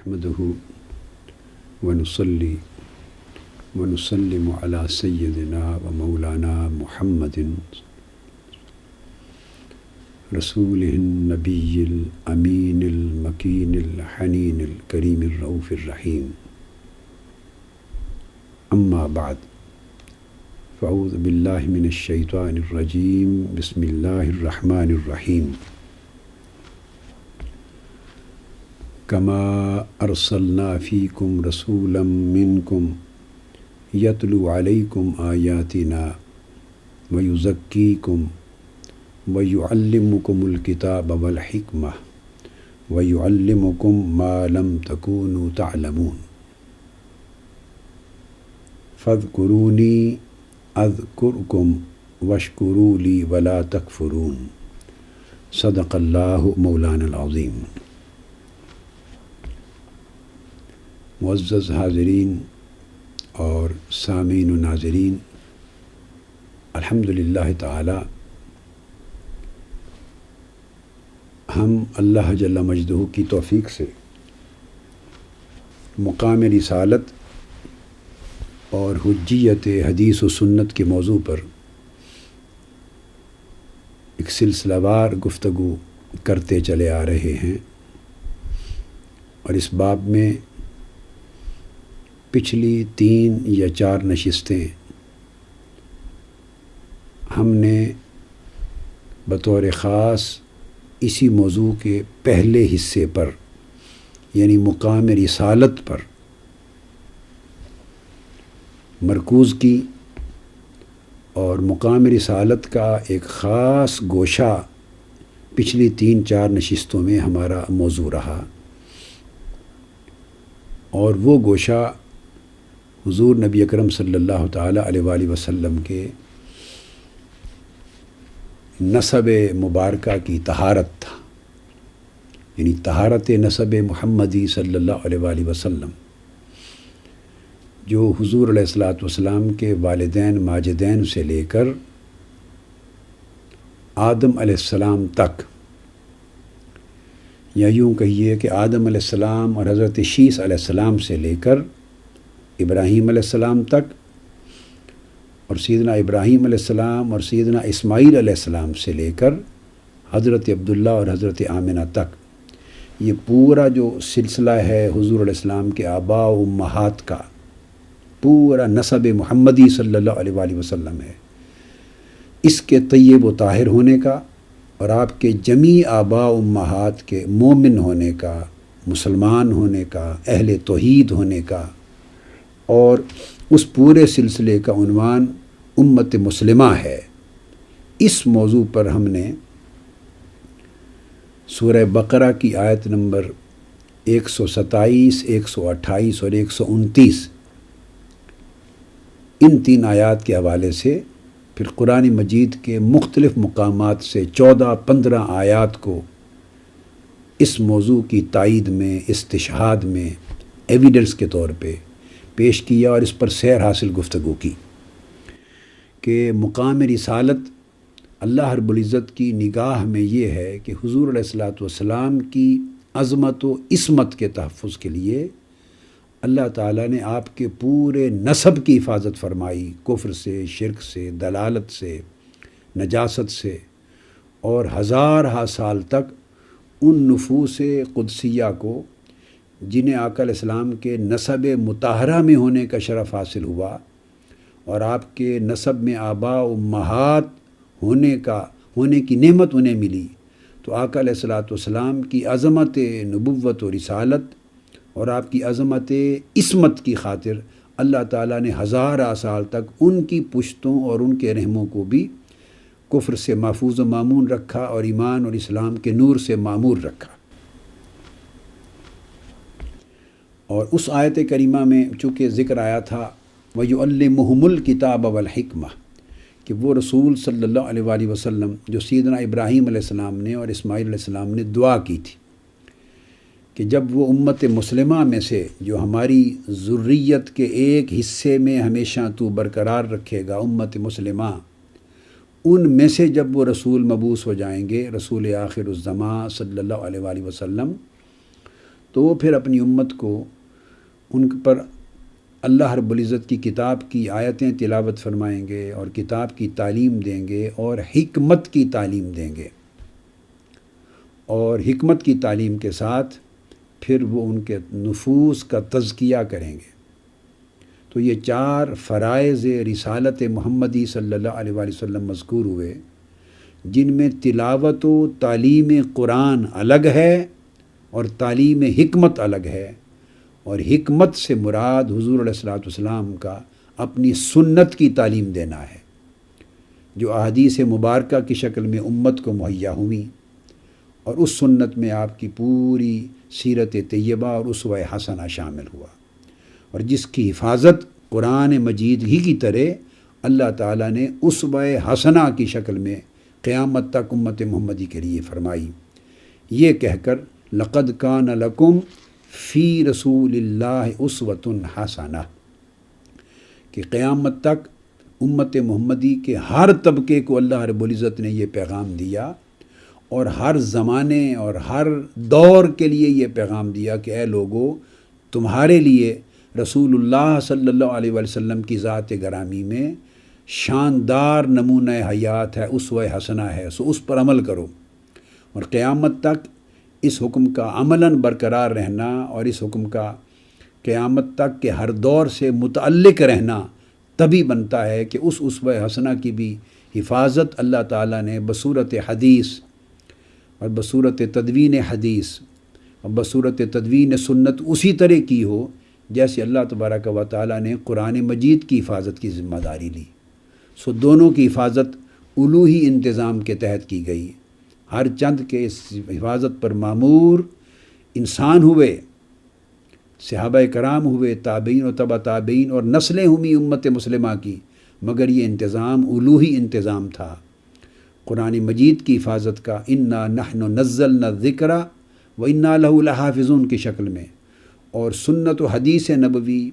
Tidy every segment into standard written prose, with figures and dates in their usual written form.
نحمده ونصلي ونسلم على سيدنا ومولانا محمد رسوله النبي الأمين المكين الحنين الكريم الرؤوف الرحيم. أما بعد، فأعوذ بالله من الشيطان الرجيم. بسم الله الرحمن الرحيم. كما أرسلنا فيكم رسولا منكم يتلو عليكم آياتنا ويزكيكم ويعلمكم الكتاب والحكمة ويعلمكم ما لم تكونوا تعلمون فاذكروني أذكركم واشكروا لي ولا تكفرون. صدق الله مولانا العظيم. معزز حاضرین اور سامعین و ناظرین، الحمدللہ تعالی ہم اللہ جل مجدہ کی توفیق سے مقام رسالت اور حجیت حدیث و سنت کے موضوع پر ایک سلسلہ وار گفتگو کرتے چلے آ رہے ہیں، اور اس باب میں پچھلی 3 یا 4 نشستیں ہم نے بطور خاص اسی موضوع کے پہلے حصے پر، یعنی مقام رسالت پر مرکوز کی، اور مقام رسالت کا ایک خاص گوشہ پچھلی 3-4 نشستوں میں ہمارا موضوع رہا، اور وہ گوشہ حضور نبی اکرم صلی اللہ تعالی علیہ وآلہ وسلم کے نسب مبارکہ کی طہارت تھا، یعنی طہارت نسب محمدی صلی اللہ علیہ وآلہ وسلم، جو حضور علیہ الصلاۃ والسلام کے والدین ماجدین سے لے کر آدم علیہ السلام تک، یا یوں کہیے کہ آدم علیہ السلام اور حضرت شیس علیہ السلام سے لے کر ابراہیم علیہ السلام تک، اور سیدنا ابراہیم علیہ السلام اور سیدنا اسماعیل علیہ السلام سے لے کر حضرت عبداللہ اور حضرت آمنہ تک، یہ پورا جو سلسلہ ہے حضور علیہ السلام کے آباء و امہات کا، پورا نسب محمدی صلی اللہ علیہ وآلہ وسلم ہے، اس کے طیب و طاہر ہونے کا، اور آپ کے جمیع آباء و امہات کے مومن ہونے کا، مسلمان ہونے کا، اہل توحید ہونے کا، اور اس پورے سلسلے کا عنوان امت مسلمہ ہے. اس موضوع پر ہم نے سورہ بقرہ کی آیت نمبر 127، 128 اور 129، ان 3 آیات کے حوالے سے، پھر قرآن مجید کے مختلف مقامات سے 14-15 آیات کو اس موضوع کی تائید میں، استشہاد میں، ایویڈنس کے طور پہ پیش کیا، اور اس پر سیر حاصل گفتگو کی کہ مقام رسالت اللہ رب العزت کی نگاہ میں یہ ہے کہ حضور علیہ الصلاۃ والسلام کی عظمت و عصمت کے تحفظ کے لیے اللہ تعالیٰ نے آپ کے پورے نسب کی حفاظت فرمائی، کفر سے، شرک سے، دلالت سے، نجاست سے، اور ہزارہا سال تک ان نفوس قدسیہ کو جنہیں آقا علیہ السلام کے نسب مطہرہ میں ہونے کا شرف حاصل ہوا، اور آپ کے نسب میں آباء و امہات ہونے کی نعمت انہیں ملی، تو آقا علیہ الصلاۃ والسلام کی عظمت نبوت و رسالت اور آپ کی عظمت عصمت کی خاطر اللہ تعالیٰ نے ہزارہ سال تک ان کی پشتوں اور ان کے رحموں کو بھی کفر سے محفوظ و مامون رکھا، اور ایمان اور اسلام کے نور سے معمور رکھا. اور اس آیت کریمہ میں چونکہ ذکر آیا تھا وَيُعَلِّمُهُمُ الْكِتَابَ وَالْحِكْمَةَ، کہ وہ رسول صلی اللہ علیہ وآلہ وسلم جو سیدنا ابراہیم علیہ السلام نے اور اسماعیل علیہ السلام نے دعا کی تھی کہ جب وہ امت مسلمہ میں سے جو ہماری ذریت کے ایک حصے میں ہمیشہ تو برقرار رکھے گا، امت مسلمہ، ان میں سے جب وہ رسول مبعوث ہو جائیں گے، رسول آخر الزماں صلی اللہ علیہ وآلہ وسلم، تو وہ پھر اپنی امت کو ان پر اللہ رب العزت کی کتاب کی آیتیں تلاوت فرمائیں گے اور کتاب کی تعلیم دیں گے اور حکمت کی تعلیم دیں گے، اور حکمت کی تعلیم کے ساتھ پھر وہ ان کے نفوس کا تزکیہ کریں گے۔ تو یہ 4 فرائض رسالت محمدی صلی اللہ علیہ وآلہ وسلم مذکور ہوئے، جن میں تلاوت و تعلیم قرآن الگ ہے اور تعلیم حکمت الگ ہے، اور حکمت سے مراد حضور علیہ الصلوۃ والسلام کا اپنی سنت کی تعلیم دینا ہے، جو احادیث مبارکہ کی شکل میں امت کو مہیا ہوئی، اور اس سنت میں آپ کی پوری سیرت طیبہ اور اسوہ حسنہ شامل ہوا، اور جس کی حفاظت قرآن مجید ہی کی طرح اللہ تعالیٰ نے اسوہ حسنہ کی شکل میں قیامت تک امت محمدی کے لیے فرمائی، یہ کہہ کر لقد کان لکم فی رسول اللہ اسوۃ حسنہ، کہ قیامت تک امت محمدی کے ہر طبقے کو اللہ رب العزت نے یہ پیغام دیا، اور ہر زمانے اور ہر دور کے لیے یہ پیغام دیا کہ اے لوگو، تمہارے لیے رسول اللہ صلی اللہ علیہ وآلہ وسلم کی ذات گرامی میں شاندار نمونہ حیات ہے، اسوہ حسنہ ہے، سو اس پر عمل کرو، اور قیامت تک اس حکم کا عملاً برقرار رہنا اور اس حکم کا قیامت تک کے ہر دور سے متعلق رہنا تبھی بنتا ہے کہ اس اسوہ حسنہ کی بھی حفاظت اللہ تعالیٰ نے بصورت حدیث اور بصورت تدوین حدیث اور بصورت تدوین سنت اسی طرح کی ہو جیسے اللہ تبارک و تعالیٰ نے قرآن مجید کی حفاظت کی ذمہ داری لی۔ سو دونوں کی حفاظت الوہی انتظام کے تحت کی گئی، ہر چند کے اس حفاظت پر مامور انسان ہوئے، صحابہ کرام ہوئے، تابعین و تبع تابعین اور نسلیں ہوئی امت مسلمہ کی، مگر یہ انتظام الوہی انتظام تھا، قرآن مجید کی حفاظت کا، انا نحن نزلنا الذکر و انا لہ لحافظون کی شکل میں، اور سنت و حدیث نبوی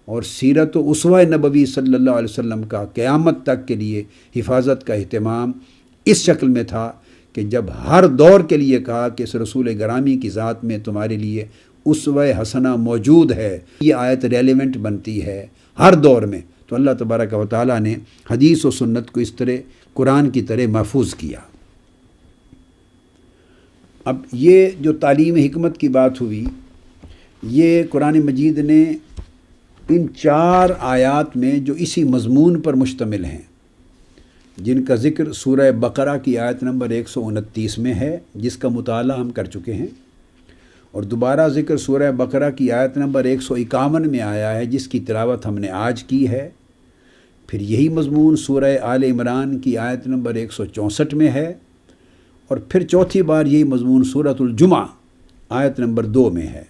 اور سیرت و اسوہ نبوی صلی اللہ علیہ وسلم کا قیامت تک کے لیے حفاظت کا اہتمام اس شکل میں تھا کہ جب ہر دور کے لیے کہا کہ اس رسول گرامی کی ذات میں تمہارے لیے اسوہ حسنہ موجود ہے، یہ آیت ریلیونٹ بنتی ہے ہر دور میں، تو اللہ تبارک و تعالیٰ نے حدیث و سنت کو اس طرح قرآن کی طرح محفوظ کیا۔ اب یہ جو تعلیم حکمت کی بات ہوئی، یہ قرآن مجید نے ان 4 آیات میں جو اسی مضمون پر مشتمل ہیں، جن کا ذکر سورہ بقرہ کی آیت نمبر 129 میں ہے، جس کا مطالعہ ہم کر چکے ہیں، اور دوبارہ ذکر سورہ بقرہ کی آیت نمبر 151 میں آیا ہے، جس کی تلاوت ہم نے آج کی ہے۔ پھر یہی مضمون سورہ آل عمران کی آیت نمبر 164 میں ہے، اور پھر چوتھی بار یہی مضمون سورۃ الجمعہ آیت نمبر 2 میں ہے۔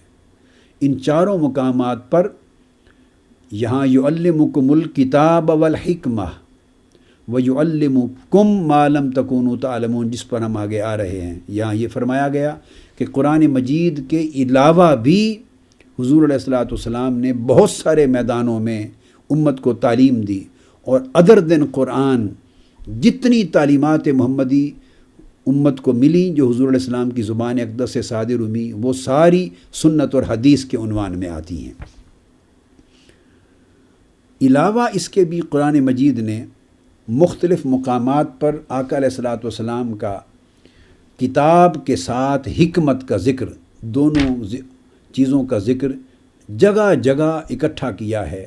ان چاروں مقامات پر یہاں یعلمکم الکتاب والحکمہ وَيُعَلِّمُكُمْ مَا لَمْ تَكُونُوا تَعْلَمُونَ، جس پر ہم آگے آ رہے ہیں، یہاں یہ فرمایا گیا کہ قرآن مجید کے علاوہ بھی حضور علیہ الصلوۃ والسلام نے بہت سارے میدانوں میں امت کو تعلیم دی، اور ادر دن قرآن جتنی تعلیمات محمدی امت کو ملی جو حضور علیہ السلام کی زبان اقدس سے صادر ہوئی، وہ ساری سنت اور حدیث کے عنوان میں آتی ہیں۔ علاوہ اس کے بھی قرآن مجید نے مختلف مقامات پر آقا علیہ الصلوۃ والسلام کا کتاب کے ساتھ حکمت کا ذکر، دونوں چیزوں کا ذکر جگہ جگہ اکٹھا کیا ہے،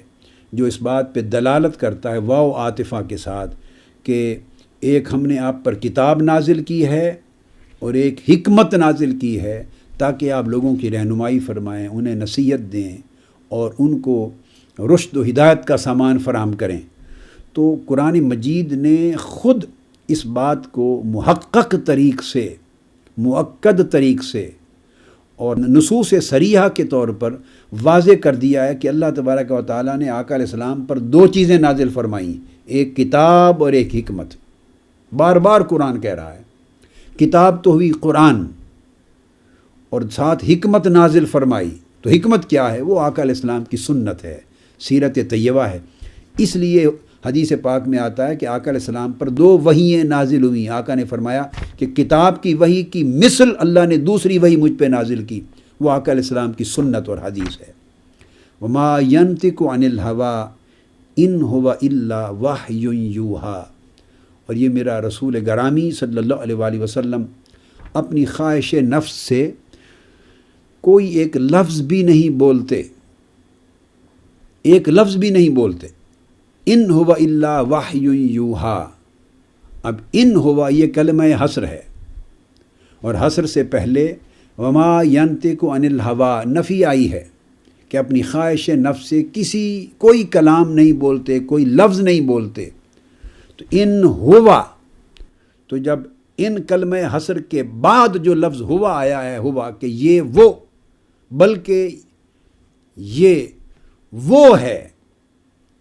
جو اس بات پہ دلالت کرتا ہے واو عاطفہ کے ساتھ کہ ایک ہم نے آپ پر کتاب نازل کی ہے اور ایک حکمت نازل کی ہے، تاکہ آپ لوگوں کی رہنمائی فرمائیں، انہیں نصیحت دیں اور ان کو رشد و ہدایت کا سامان فراہم کریں۔ تو قرآن مجید نے خود اس بات کو محقق طریق سے، مؤکد طریق سے اور نصوص صریحہ کے طور پر واضح کر دیا ہے کہ اللہ تبارک و تعالیٰ نے آقا علیہ السلام پر 2 چیزیں نازل فرمائیں، ایک کتاب اور ایک حکمت۔ بار بار قرآن کہہ رہا ہے کتاب تو ہوئی قرآن، اور ساتھ حکمت نازل فرمائی۔ تو حکمت کیا ہے؟ وہ آقا علیہ السلام کی سنت ہے، سیرت طیبہ ہے۔ اس لیے حدیث پاک میں آتا ہے کہ آقا علیہ السلام پر 2 وحییں نازل ہوئیں۔ آقا نے فرمایا کہ کتاب کی وحی کی مثل اللہ نے دوسری وحی مجھ پہ نازل کی، وہ آقا علیہ السلام کی سنت اور حدیث ہے۔ وما ینطق عن الہوا ان ہوا الا وحی یوحی، اور یہ میرا رسول گرامی صلی اللہ علیہ وآلہ وسلم اپنی خواہش نفس سے کوئی ایک لفظ بھی نہیں بولتے، ایک لفظ بھی نہیں بولتے۔ ان ہوا الا وحی یوحی، اب ان ہوا یہ کلمہ حصر ہے، اور حصر سے پہلے وما ینطق عن الہوا نفی آئی ہے کہ اپنی خواہش نفس سے کوئی کلام نہیں بولتے، کوئی لفظ نہیں بولتے۔ تو ان ہوا، تو جب ان کلمہ حصر کے بعد جو لفظ ہوا آیا ہے، ہوا کہ یہ وہ، بلکہ یہ وہ ہے،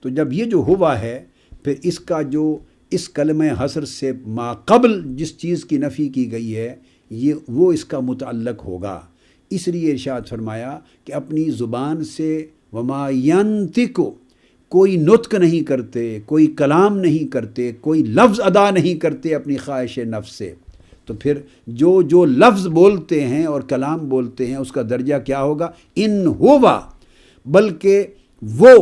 تو جب یہ جو ہوا ہے پھر اس کا جو اس کلمہ حصر سے ما قبل جس چیز کی نفی کی گئی ہے یہ وہ اس کا متعلق ہوگا۔ اس لیے ارشاد فرمایا کہ اپنی زبان سے وما ینطق، کوئی نطق نہیں کرتے، کوئی کلام نہیں کرتے، کوئی لفظ ادا نہیں کرتے اپنی خواہش نفس سے، تو پھر جو لفظ بولتے ہیں اور کلام بولتے ہیں اس کا درجہ کیا ہوگا؟ ان ہوا، بلکہ وہ،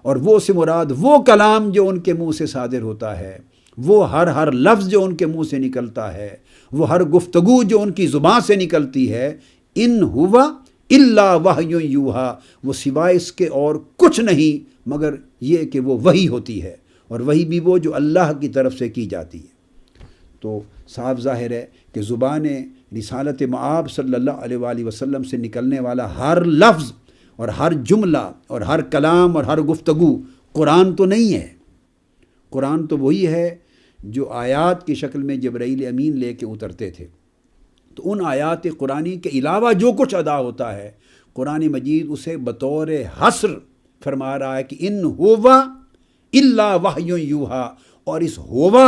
اور وہ سے مراد وہ کلام جو ان کے منہ سے صادر ہوتا ہے، وہ ہر لفظ جو ان کے منہ سے نکلتا ہے، وہ ہر گفتگو جو ان کی زبان سے نکلتی ہے، ان ہوا الا وحی یوحی، وہ سوائے اس کے اور کچھ نہیں مگر یہ کہ وہ وحی ہوتی ہے، اور وحی بھی وہ جو اللہ کی طرف سے کی جاتی ہے۔ تو صاف ظاہر ہے کہ زبان رسالت مآب صلی اللہ علیہ وآلہ وسلم سے نکلنے والا ہر لفظ اور ہر جملہ اور ہر کلام اور ہر گفتگو قرآن تو نہیں ہے۔ قرآن تو وہی ہے جو آیات کی شکل میں جبرائیل امین لے کے اترتے تھے، تو ان آیات قرآنی کے علاوہ جو کچھ ادا ہوتا ہے قرآن مجید اسے بطور حصر فرما رہا ہے کہ ان ہوا الا وحی یوحی، اور اس ہوا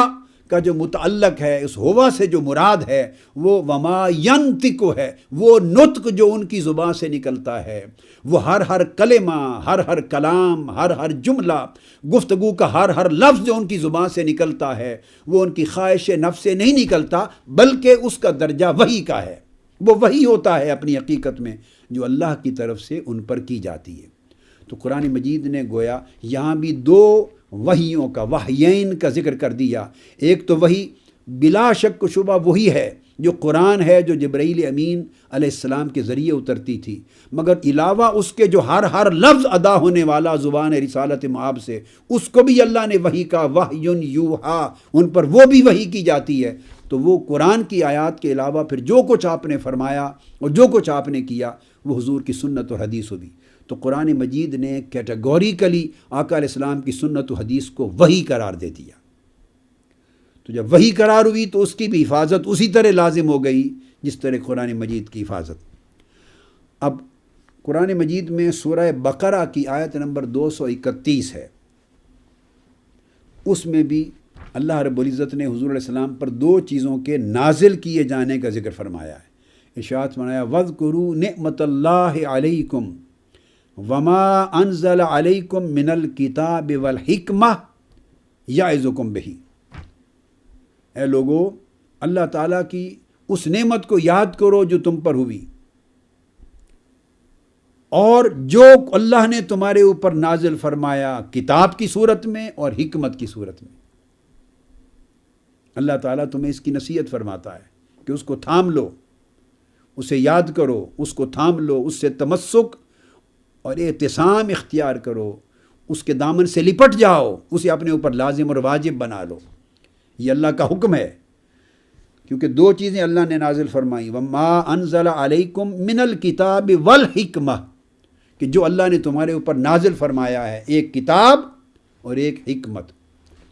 کا جو متعلق ہے، اس ہوا سے جو مراد ہے وہ وما ینطق ہے، وہ نطق جو ان کی زبان سے نکلتا ہے، وہ ہر کلمہ، ہر کلام، ہر جملہ، گفتگو کا ہر لفظ جو ان کی زبان سے نکلتا ہے وہ ان کی خواہش نفس سے نہیں نکلتا، بلکہ اس کا درجہ وحی کا ہے، وہ وحی ہوتا ہے اپنی حقیقت میں جو اللہ کی طرف سے ان پر کی جاتی ہے۔ تو قرآن مجید نے گویا یہاں بھی دو وحیوں کا، وحیین کا ذکر کر دیا۔ ایک تو وحی بلا شک و شبہ وہی ہے جو قرآن ہے، جو جبرائیل امین علیہ السلام کے ذریعے اترتی تھی، مگر علاوہ اس کے جو ہر لفظ ادا ہونے والا زبان رسالت مآب سے، اس کو بھی اللہ نے وحی کا، وحی یوحی، ان پر وہ بھی وحی کی جاتی ہے۔ تو وہ قرآن کی آیات کے علاوہ پھر جو کچھ آپ نے فرمایا اور جو کچھ آپ نے کیا وہ حضور کی سنت اور حدیث ہوئی۔ تو قرآن مجید نے کیٹیگوریکلی آقا علیہ السلام کی سنت و حدیث کو وحی قرار دے دیا۔ تو جب وحی قرار ہوئی تو اس کی بھی حفاظت اسی طرح لازم ہو گئی جس طرح قرآن مجید کی حفاظت۔ اب قرآن مجید میں سورہ بقرہ کی آیت نمبر 231 ہے، اس میں بھی اللہ رب العزت نے حضور علیہ السلام پر دو چیزوں کے نازل کیے جانے کا ذکر فرمایا ہے۔ ارشاد فرمایا وَاذْكُرُوا نِعْمَةَ اللَّهِ عَلَيْكُمْ وَمَا أَنزَلَ عَلَيْكُمْ مِنَ الْكِتَابِ وَالْحِكْمَةِ يَعِظُكُمْ بِهِ، اے لوگو اللہ تعالیٰ کی اس نعمت کو یاد کرو جو تم پر ہوئی، اور جو اللہ نے تمہارے اوپر نازل فرمایا کتاب کی صورت میں اور حکمت کی صورت میں۔ اللہ تعالیٰ تمہیں اس کی نصیحت فرماتا ہے کہ اس کو تھام لو، اسے یاد کرو، اس کو تھام لو، اس سے تمسک اور اعتصام اختیار کرو، اس کے دامن سے لپٹ جاؤ، اسے اپنے اوپر لازم اور واجب بنا لو۔ یہ اللہ کا حکم ہے، کیونکہ دو چیزیں اللہ نے نازل فرمائی، وَمَا أَنزَلَ عَلَيْكُمْ مِنَ الْكِتَابِ وَالْحِكْمَةِ، کہ جو اللہ نے تمہارے اوپر نازل فرمایا ہے، ایک کتاب اور ایک حکمت۔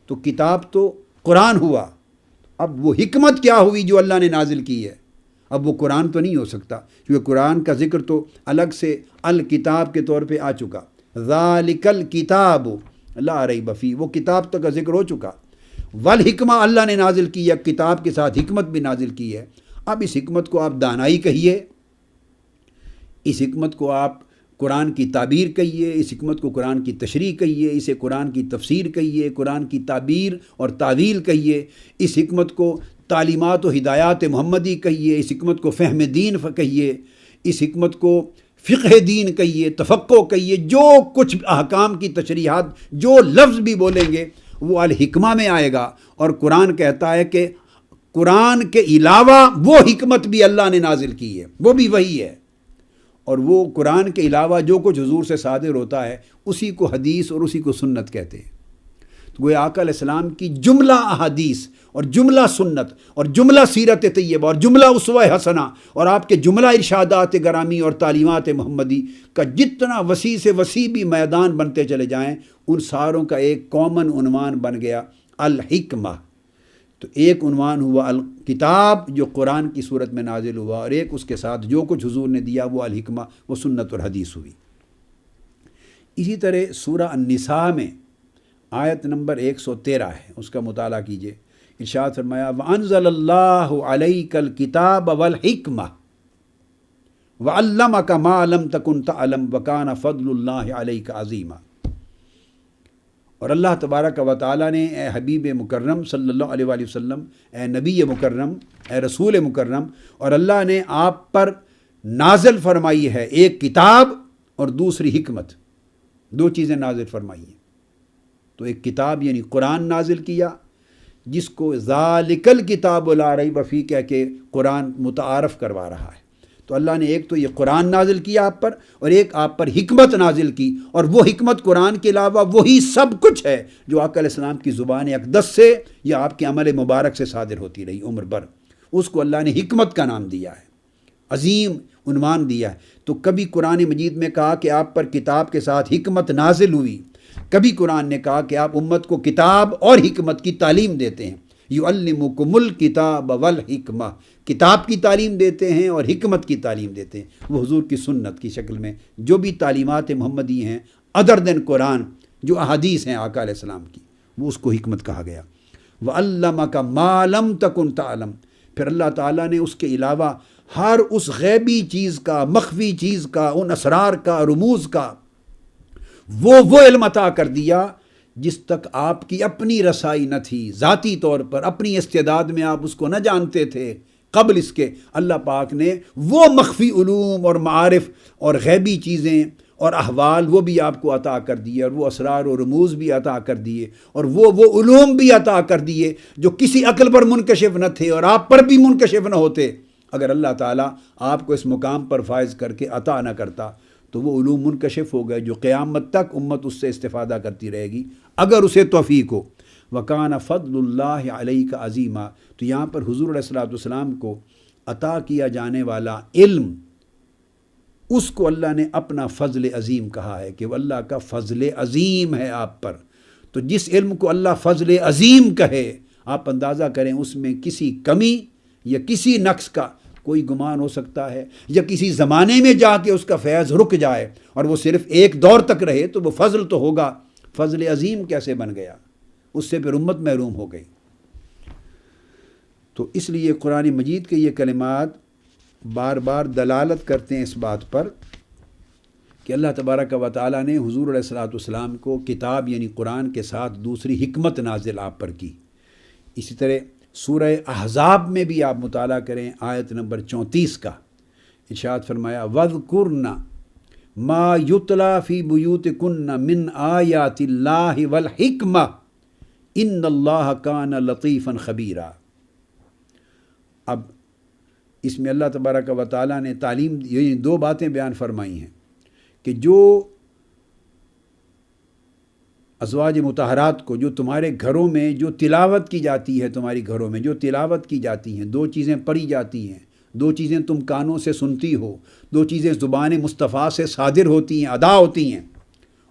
تو کتاب تو قرآن ہوا، اب وہ حکمت کیا ہوئی جو اللہ نے نازل کی ہے؟ اب وہ قرآن تو نہیں ہو سکتا، کیونکہ قرآن کا ذکر تو الگ سے الکتاب کے طور پہ آ چکا، ذالک الکتاب لا ریب فیہ، وہ کتاب تک کا ذکر ہو چکا۔ والحکمہ اللہ نے نازل کی ہے، کتاب کے ساتھ حکمت بھی نازل کی ہے۔ اب اس حکمت کو آپ دانائی کہیے، اس حکمت کو آپ قرآن کی تعبیر کہیے، اس حکمت کو قرآن کی تشریح کہیے، اسے قرآن کی تفسیر کہیے، قرآن کی تعبیر اور تعویل کہیے، اس حکمت کو تعلیمات و ہدایات محمدی کہیے، اس حکمت کو فہم دین کہیے، اس حکمت کو فقہ دین کہیے، تفقہ کہیے، جو کچھ احکام کی تشریحات، جو لفظ بھی بولیں گے وہ الحکمہ میں آئے گا۔ اور قرآن کہتا ہے کہ قرآن کے علاوہ وہ حکمت بھی اللہ نے نازل کی ہے، وہ بھی وہی ہے، اور وہ قرآن کے علاوہ جو کچھ حضور سے صادر ہوتا ہے اسی کو حدیث اور اسی کو سنت کہتے ہیں۔ تو گویا آقا علیہ السلام کی جملہ احادیث اور جملہ سنت اور جملہ سیرت طیبہ اور جملہ اسوہ حسنہ اور آپ کے جملہ ارشادات گرامی اور تعلیمات محمدی کا جتنا وسیع سے وسیع بھی میدان بنتے چلے جائیں، ان ساروں کا ایک کامن عنوان بن گیا الحکمہ۔ تو ایک عنوان ہوا الکتاب جو قرآن کی صورت میں نازل ہوا، اور ایک اس کے ساتھ جو کچھ حضور نے دیا وہ الحکمہ، وہ سنت اور حدیث ہوئی۔ اسی طرح سورہ النساء میں آیت نمبر 113 ہے، اس کا مطالعہ کیجئے۔ ارشاد فرمایا وَأَنزَلَ اللَّهُ عَلَيْكَ الْكِتَابَ وَالْحِكْمَةَ وَعَلَّمَكَ مَا لَمْ تَكُنْ تَعْلَمْ وَكَانَ فَضْلُ اللَّهِ عَلَيْكَ عَظِيمًا۔ اور اللہ تبارک و تعالیٰ نے اے حبیب مکرم صلی اللہ علیہ وآلہ وسلم، اے نبی مکرم، اے رسول مکرم، اور اللہ نے آپ پر نازل فرمائی ہے ایک کتاب اور دوسری حکمت، دو چیزیں نازل فرمائی ہیں۔ تو ایک کتاب یعنی قرآن نازل کیا، جس کو ذالک الکتاب لا ریب فیہ کہہ کے قرآن متعارف کروا رہا ہے۔ تو اللہ نے ایک تو یہ قرآن نازل کیا آپ پر، اور ایک آپ پر حکمت نازل کی، اور وہ حکمت قرآن کے علاوہ وہی سب کچھ ہے جو آقا علیہ السلام کی زبان اقدس سے یا آپ کے عمل مبارک سے صادر ہوتی رہی عمر بھر، اس کو اللہ نے حکمت کا نام دیا ہے، عظیم عنوان دیا ہے۔ تو کبھی قرآن مجید میں کہا کہ آپ پر کتاب کے ساتھ حکمت نازل ہوئی، کبھی قرآن نے کہا کہ آپ امت کو کتاب اور حکمت کی تعلیم دیتے ہیں، یعلمکم الکتاب والحکمہ، کتاب کی تعلیم دیتے ہیں اور حکمت کی تعلیم دیتے ہیں، وہ حضور کی سنت کی شکل میں جو بھی تعلیمات محمدی ہیں ادر دین قرآن، جو احادیث ہیں آقا علیہ السلام کی، وہ اس کو حکمت کہا گیا۔ وَعَلَّمَكَ مَا لَمْ تَكُنْ تَعْلَمْ، پھر اللہ تعالیٰ نے اس کے علاوہ ہر اس غیبی چیز کا، مخفی چیز کا، ان اسرار کا، رموز کا وہ علم عطا کر دیا جس تک آپ کی اپنی رسائی نہ تھی، ذاتی طور پر اپنی استعداد میں آپ اس کو نہ جانتے تھے۔ قبل اس کے اللہ پاک نے وہ مخفی علوم اور معارف اور غیبی چیزیں اور احوال وہ بھی آپ کو عطا کر دیے، اور وہ اسرار و رموز بھی عطا کر دیے، اور وہ علوم بھی عطا کر دیے جو کسی عقل پر منکشف نہ تھے اور آپ پر بھی منکشف نہ ہوتے اگر اللہ تعالیٰ آپ کو اس مقام پر فائز کر کے عطا نہ کرتا۔ تو وہ علوم منکشف ہو گئے جو قیامت تک امت اس سے استفادہ کرتی رہے گی اگر اسے توفیق ہو۔ وَكَانَ فَضْلُ اللَّهِ عَلَيْكَ عَظِيمًا، تو یہاں پر حضور علیہ الصلوۃ والسلام کو عطا کیا جانے والا علم، اس کو اللہ نے اپنا فضل عظیم کہا ہے کہ وہ اللہ کا فضل عظیم ہے آپ پر۔ تو جس علم کو اللہ فضل عظیم کہے، آپ اندازہ کریں اس میں کسی کمی یا کسی نقص کا کوئی گمان ہو سکتا ہے، یا کسی زمانے میں جا کے اس کا فیض رک جائے اور وہ صرف ایک دور تک رہے تو وہ فضل تو ہوگا، فضل عظیم کیسے بن گیا؟ اس سے پھر امت محروم ہو گئی۔ تو اس لیے قرآن مجید کے یہ کلمات بار بار دلالت کرتے ہیں اس بات پر کہ اللہ تبارک و تعالیٰ نے حضور علیہ الصلوۃ والسلام کو کتاب یعنی قرآن کے ساتھ دوسری حکمت نازل آپ پر کی۔ اسی طرح سورہ احزاب میں بھی آپ مطالعہ کریں آیت نمبر 34 کا، ارشاد فرمایا وَاذْكُرْنَ مَا يُتْلَى فِي بُيُوتِكُنَّ مِنْ آيَاتِ اللَّهِ وَالْحِكْمَةِ إِنَّ اللَّهَ كَانَ لَطِيفًا خَبِيرًا۔ اب اس میں اللہ تبارک و تعالیٰ نے تعلیم یہ دو باتیں بیان فرمائی ہیں کہ جو ازواج مطہرات کو، جو تمہارے گھروں میں جو تلاوت کی جاتی ہے، تمہاری گھروں میں جو تلاوت کی جاتی ہیں، دو چیزیں پڑھی جاتی ہیں، دو چیزیں تم کانوں سے سنتی ہو، دو چیزیں زبان مصطفیٰ سے صادر ہوتی ہیں، ادا ہوتی ہیں،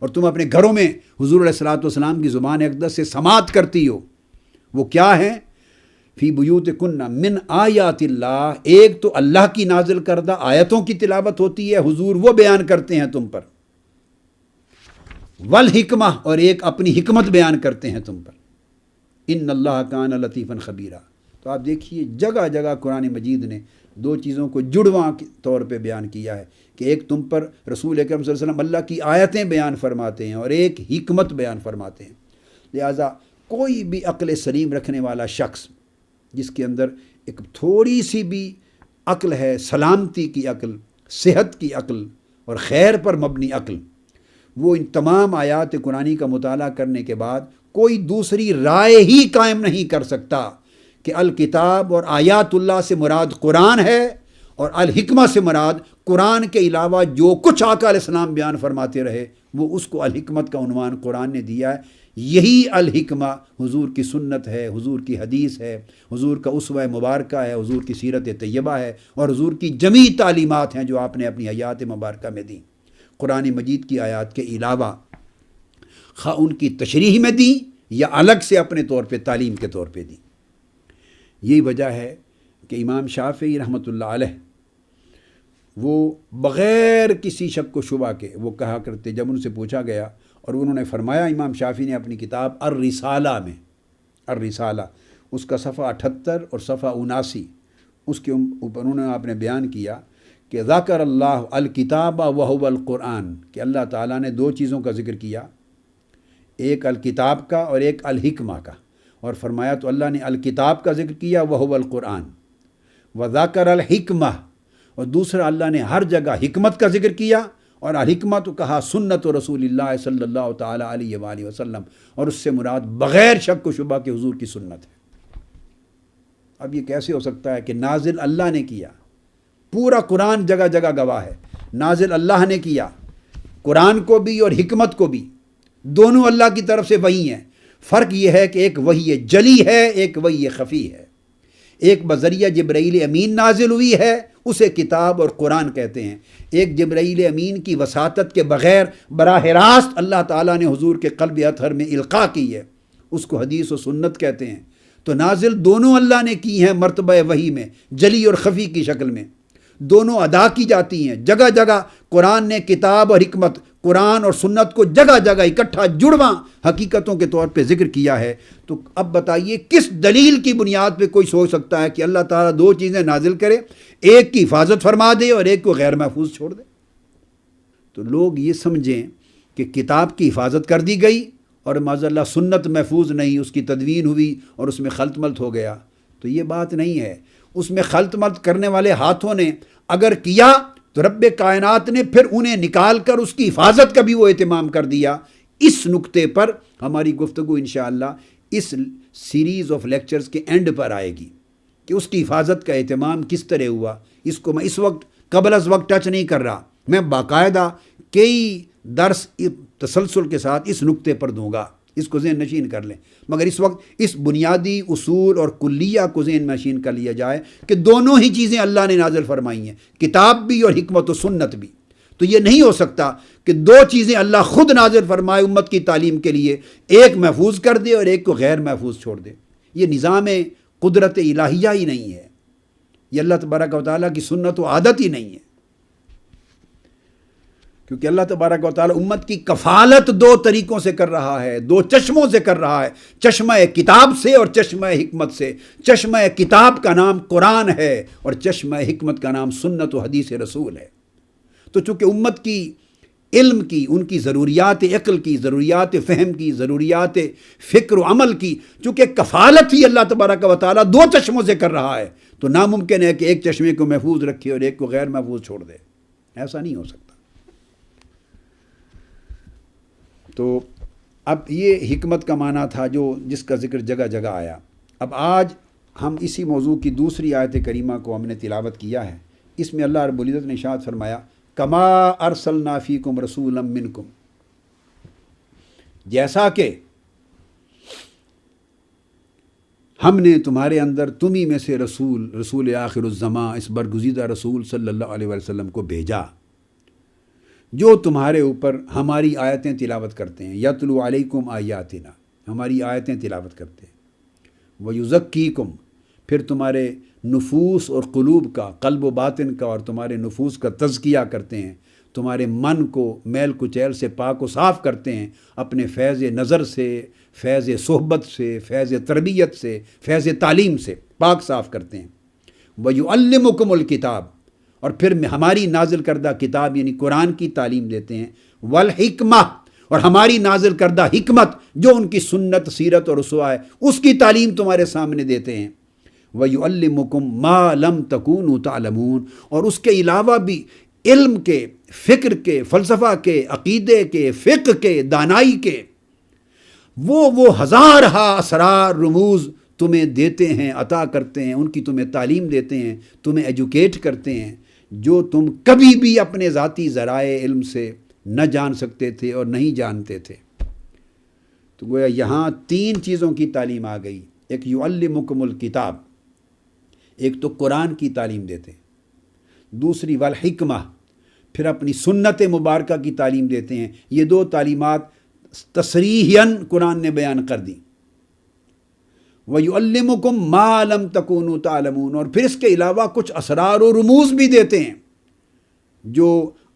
اور تم اپنے گھروں میں حضور علیہ الصلوۃ والسلام کی زبان اقدس سے سماعت کرتی ہو، وہ کیا ہے؟ فی بیوتکن من آیات اللہ، ایک تو اللہ کی نازل کردہ آیتوں کی تلاوت ہوتی ہے، حضور وہ بیان کرتے ہیں تم پر، والحکمہ، اور ایک اپنی حکمت بیان کرتے ہیں تم پر، ان اللہ کان لطیفا خبیرا۔ تو آپ دیکھیے جگہ جگہ قرآن مجید نے دو چیزوں کو جڑواں کے طور پہ بیان کیا ہے کہ ایک تم پر رسول اکرم صلی اللہ علیہ وسلم اللہ کی آیتیں بیان فرماتے ہیں اور ایک حکمت بیان فرماتے ہیں۔ لہٰذا کوئی بھی عقل سلیم رکھنے والا شخص جس کے اندر ایک تھوڑی سی بھی عقل ہے، سلامتی کی عقل، صحت کی عقل اور خیر پر مبنی عقل، وہ ان تمام آیات قرآنی کا مطالعہ کرنے کے بعد کوئی دوسری رائے ہی قائم نہیں کر سکتا کہ الکتاب اور آیات اللہ سے مراد قرآن ہے اور الحکمہ سے مراد قرآن کے علاوہ جو کچھ آقا علیہ السلام بیان فرماتے رہے وہ اس کو الحکمت کا عنوان قرآن نے دیا ہے۔ یہی الحکمہ حضور کی سنت ہے، حضور کی حدیث ہے، حضور کا اسوہ مبارکہ ہے، حضور کی سیرت طیبہ ہے، اور حضور کی جمیع تعلیمات ہیں جو آپ نے اپنی حیات مبارکہ میں دیں، قرآن مجید کی آیات کے علاوہ، خواہ ان کی تشریح میں دیں یا الگ سے اپنے طور پہ تعلیم کے طور پہ دیں۔ یہی وجہ ہے کہ امام شافعی رحمۃ اللہ علیہ وہ بغیر کسی شک و شبہ کے وہ کہا کرتے، جب ان سے پوچھا گیا اور انہوں نے فرمایا، امام شافعی نے اپنی کتاب الرسالہ میں، الرسالہ اس کا صفحہ 78 اور صفحہ 79 اس کے اوپر انہوں نے آپ نے بیان کیا کہ ذکر اللہ الکتاب وہو القرآن، کہ اللہ تعالیٰ نے دو چیزوں کا ذکر کیا، ایک الکتاب کا اور ایک الحکمہ کا، اور فرمایا تو اللہ نے الکتاب کا ذکر کیا وہو القرآن، وذکر الحکمہ، اور دوسرا اللہ نے ہر جگہ حکمت کا ذکر کیا، اور الحکمہ تو کہا سنت و رسول اللہ صلی اللہ تعالیٰ علیہ وآلہ وسلم، اور اس سے مراد بغیر شک و شبہ کے حضور کی سنت ہے۔ اب یہ کیسے ہو سکتا ہے کہ نازل اللہ نے کیا، پورا قرآن جگہ جگہ گواہ ہے، نازل اللہ نے کیا، قرآن کو بھی اور حکمت کو بھی، دونوں اللہ کی طرف سے وحی ہیں۔ فرق یہ ہے کہ ایک وحی جلی ہے، ایک وحی خفی ہے۔ ایک بذریعہ جبرائیل امین نازل ہوئی ہے، اسے کتاب اور قرآن کہتے ہیں۔ ایک جبرائیل امین کی وساطت کے بغیر براہ راست اللہ تعالیٰ نے حضور کے قلب اطہر میں القاء کی ہے، اس کو حدیث و سنت کہتے ہیں۔ تو نازل دونوں اللہ نے کی ہیں مرتبہ وحی میں، جلی اور خفی کی شکل میں، دونوں ادا کی جاتی ہیں۔ جگہ جگہ قرآن نے کتاب اور حکمت، قرآن اور سنت کو جگہ جگہ اکٹھا جڑواں حقیقتوں کے طور پہ ذکر کیا ہے۔ تو اب بتائیے کس دلیل کی بنیاد پہ کوئی سوچ سکتا ہے کہ اللہ تعالیٰ دو چیزیں نازل کرے، ایک کی حفاظت فرما دے اور ایک کو غیر محفوظ چھوڑ دے؟ تو لوگ یہ سمجھیں کہ کتاب کی حفاظت کر دی گئی اور معاذ اللہ سنت محفوظ نہیں، اس کی تدوین ہوئی اور اس میں خلط ملط ہو گیا، تو یہ بات نہیں ہے۔ اس میں خلط ملط کرنے والے ہاتھوں نے اگر کیا تو رب کائنات نے پھر انہیں نکال کر اس کی حفاظت کا بھی وہ اہتمام کر دیا۔ اس نقطے پر ہماری گفتگو انشاءاللہ اس سیریز آف لیکچرز کے اینڈ پر آئے گی کہ اس کی حفاظت کا اہتمام کس طرح ہوا۔ اس کو میں اس وقت قبل از وقت ٹچ نہیں کر رہا، میں باقاعدہ کئی درس تسلسل کے ساتھ اس نقطے پر دوں گا، اس کو ذہن نشین کر لیں۔ مگر اس وقت اس بنیادی اصول اور کلیہ کو ذہن نشین کر لیا جائے کہ دونوں ہی چیزیں اللہ نے نازل فرمائی ہیں، کتاب بھی اور حکمت و سنت بھی۔ تو یہ نہیں ہو سکتا کہ دو چیزیں اللہ خود نازل فرمائے امت کی تعلیم کے لیے، ایک محفوظ کر دے اور ایک کو غیر محفوظ چھوڑ دے۔ یہ نظام قدرت الہیہ ہی نہیں ہے، یہ اللہ تبارک و تعالیٰ کی سنت و عادت ہی نہیں ہے، کیونکہ اللہ تبارک و تعالیٰ امت کی کفالت دو طریقوں سے کر رہا ہے، دو چشموں سے کر رہا ہے، چشمہ کتاب سے اور چشمہ حکمت سے۔ چشمہ کتاب کا نام قرآن ہے اور چشمہ حکمت کا نام سنت و حدیث رسول ہے۔ تو چونکہ امت کی علم کی، ان کی ضروریات عقل کی، ضروریات فہم کی، ضروریات فکر و عمل کی، چونکہ کفالت ہی اللہ تبارک و تعالیٰ دو چشموں سے کر رہا ہے، تو ناممکن ہے کہ ایک چشمے کو محفوظ رکھے اور ایک کو غیر محفوظ چھوڑ دے، ایسا نہیں ہو سکتا۔ تو اب یہ حکمت کا معنی تھا جس کا ذکر جگہ جگہ آیا۔ اب آج ہم اسی موضوع کی دوسری آیت کریمہ کو ہم نے تلاوت کیا ہے۔ اس میں اللہ رب العزت نے ارشاد فرمایا کما ارسلنا فیکم رسولا منکم، جیسا کہ ہم نے تمہارے اندر تمہیں میں سے رسول آخر الزمان، اس برگزیدہ رسول صلی اللہ علیہ وسلم کو بھیجا، جو تمہارے اوپر ہماری آیتیں تلاوت کرتے ہیں، یتلو علیکم آیاتنا، ہماری آیتیں تلاوت کرتے ہیں، ویزکیکم، پھر تمہارے نفوس اور قلوب کا، قلب و باطن کا اور تمہارے نفوس کا تزکیہ کرتے ہیں، تمہارے من کو میل کچیل سے پاک و صاف کرتے ہیں، اپنے فیض نظر سے، فیض صحبت سے، فیض تربیت سے، فیض تعلیم سے پاک صاف کرتے ہیں۔ وَيُعَلِّمُكُمُ الْكِتَابَ، اور پھر ہماری نازل کردہ کتاب یعنی قرآن کی تعلیم دیتے ہیں، والحکمہ، اور ہماری نازل کردہ حکمت جو ان کی سنت، سیرت اور اسوہ ہے، اس کی تعلیم تمہارے سامنے دیتے ہیں۔ وَيُعَلِّمُكُم مَا لَمْ تَكُونُوا تَعْلَمُونَ، اور اس کے علاوہ بھی علم کے، فکر کے، فلسفہ کے، عقیدے کے، فقہ کے، دانائی کے وہ ہزارہا اسرار رموز تمہیں دیتے ہیں، عطا کرتے ہیں، ان کی تمہیں تعلیم دیتے ہیں، تمہیں ایجوکیٹ کرتے ہیں، جو تم کبھی بھی اپنے ذاتی ذرائع علم سے نہ جان سکتے تھے اور نہیں جانتے تھے۔ تو گویا یہاں 3 چیزوں کی تعلیم آ گئی۔ ایک یعلمکم الکتاب، ایک تو قرآن کی تعلیم دیتے ہیں، دوسری والحکمہ، پھر اپنی سنت مبارکہ کی تعلیم دیتے ہیں۔ یہ 2 تعلیمات تصریحاً قرآن نے بیان کر دی۔ وَيُعَلِّمُكُم مَّا لَمْ تَكُونُوا تَعْلَمُونَ، اور پھر اس کے علاوہ کچھ اسرار و رموز بھی دیتے ہیں جو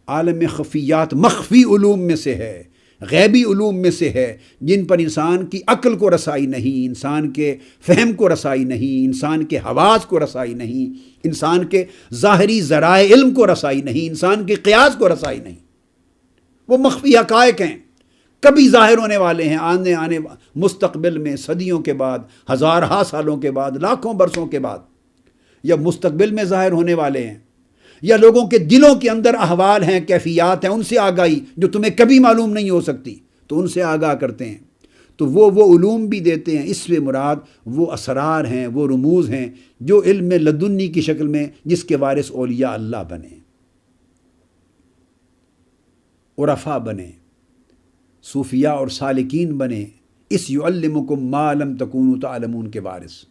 عالم خفیات، مخفی علوم میں سے ہے، غیبی علوم میں سے ہے، جن پر انسان کی عقل کو رسائی نہیں، انسان کے فہم کو رسائی نہیں، انسان کے حواس کو رسائی نہیں، انسان کے ظاہری ذرائع علم کو رسائی نہیں، انسان کے قیاس کو رسائی نہیں۔ وہ مخفی حقائق ہیں، کبھی ظاہر ہونے والے ہیں، آنے مستقبل میں، صدیوں کے بعد، ہزارہا سالوں کے بعد، لاکھوں برسوں کے بعد، یا مستقبل میں ظاہر ہونے والے ہیں، یا لوگوں کے دلوں کے اندر احوال ہیں، کیفیات ہیں، ان سے آگاہی جو تمہیں کبھی معلوم نہیں ہو سکتی، تو ان سے آگاہ کرتے ہیں۔ تو وہ علوم بھی دیتے ہیں۔ اس سے مراد وہ اسرار ہیں، وہ رموز ہیں جو علم لدنی کی شکل میں، جس کے وارث اولیاء اللہ بنے، عرفاء بنے، صوفیاء اور سالکین بنے، اس یعلمکم ما لم تکونوا تعلمون کے وارث۔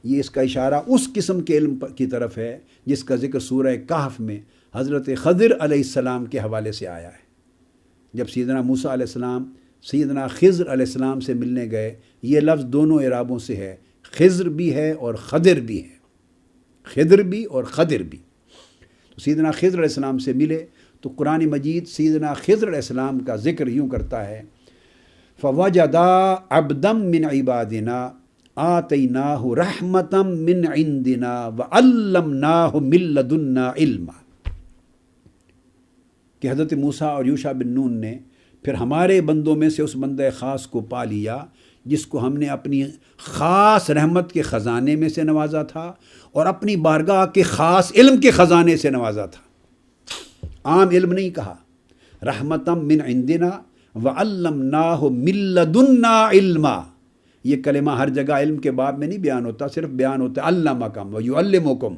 یہ اس کا اشارہ اس قسم کے علم کی طرف ہے جس کا ذکر سورہ کہف میں حضرت خضر علیہ السلام کے حوالے سے آیا ہے۔ جب سیدنا موسیٰ علیہ السلام سیدنا خضر علیہ السلام سے ملنے گئے، یہ لفظ دونوں اعرابوں سے ہے، خضر بھی ہے اور خضر بھی ہے، خضر بھی اور خضر بھی۔ تو سیدنا خضر علیہ السلام سے ملے تو قرآن مجید سیدنا خضر علیہ السلام کا ذکر یوں کرتا ہے، فَوَجَدَا عَبْدًا مِّنْ عِبَادِنَا آتَيْنَاهُ رَحْمَةً مِّنْ عِنْدِنَا وَعَلَّمْنَاهُ مِن لَّدُنَّا عِلْمًا، کہ حضرت موسیٰ اور یوشع بن نون نے پھر ہمارے بندوں میں سے اس بندہ خاص کو پا لیا جس کو ہم نے اپنی خاص رحمت کے خزانے میں سے نوازا تھا اور اپنی بارگاہ کے خاص علم کے خزانے سے نوازا تھا۔ عام علم نہیں کہا، رحمتم من عندنا وعلمناہ من لدنا علما۔ یہ کلمہ ہر جگہ علم کے باب میں نہیں بیان ہوتا، صرف بیان ہوتا ہے علمکم ویعلمکم۔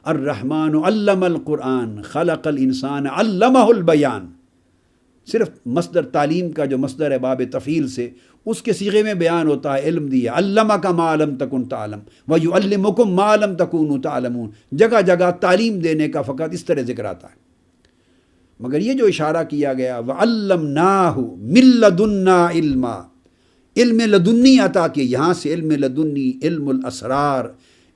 الرحمن علم القرآن خلق الانسان علمہ البیان، صرف مصدر تعلیم کا جو مصدر ہے باب تفعیل سے، اس کے صیغے میں بیان ہوتا ہے علم دیا، علمک ما لم تکن تعلم ویعلمکم ما لم تکونوا تعلمون۔ جگہ جگہ تعلیم دینے کا فقط اس طرح ذکر آتا ہے، مگر یہ جو اشارہ کیا گیا وعلمناہ من لدنا علما، علم لدنی عطا کیا، یہاں سے علم لدنی، علم الاسرار،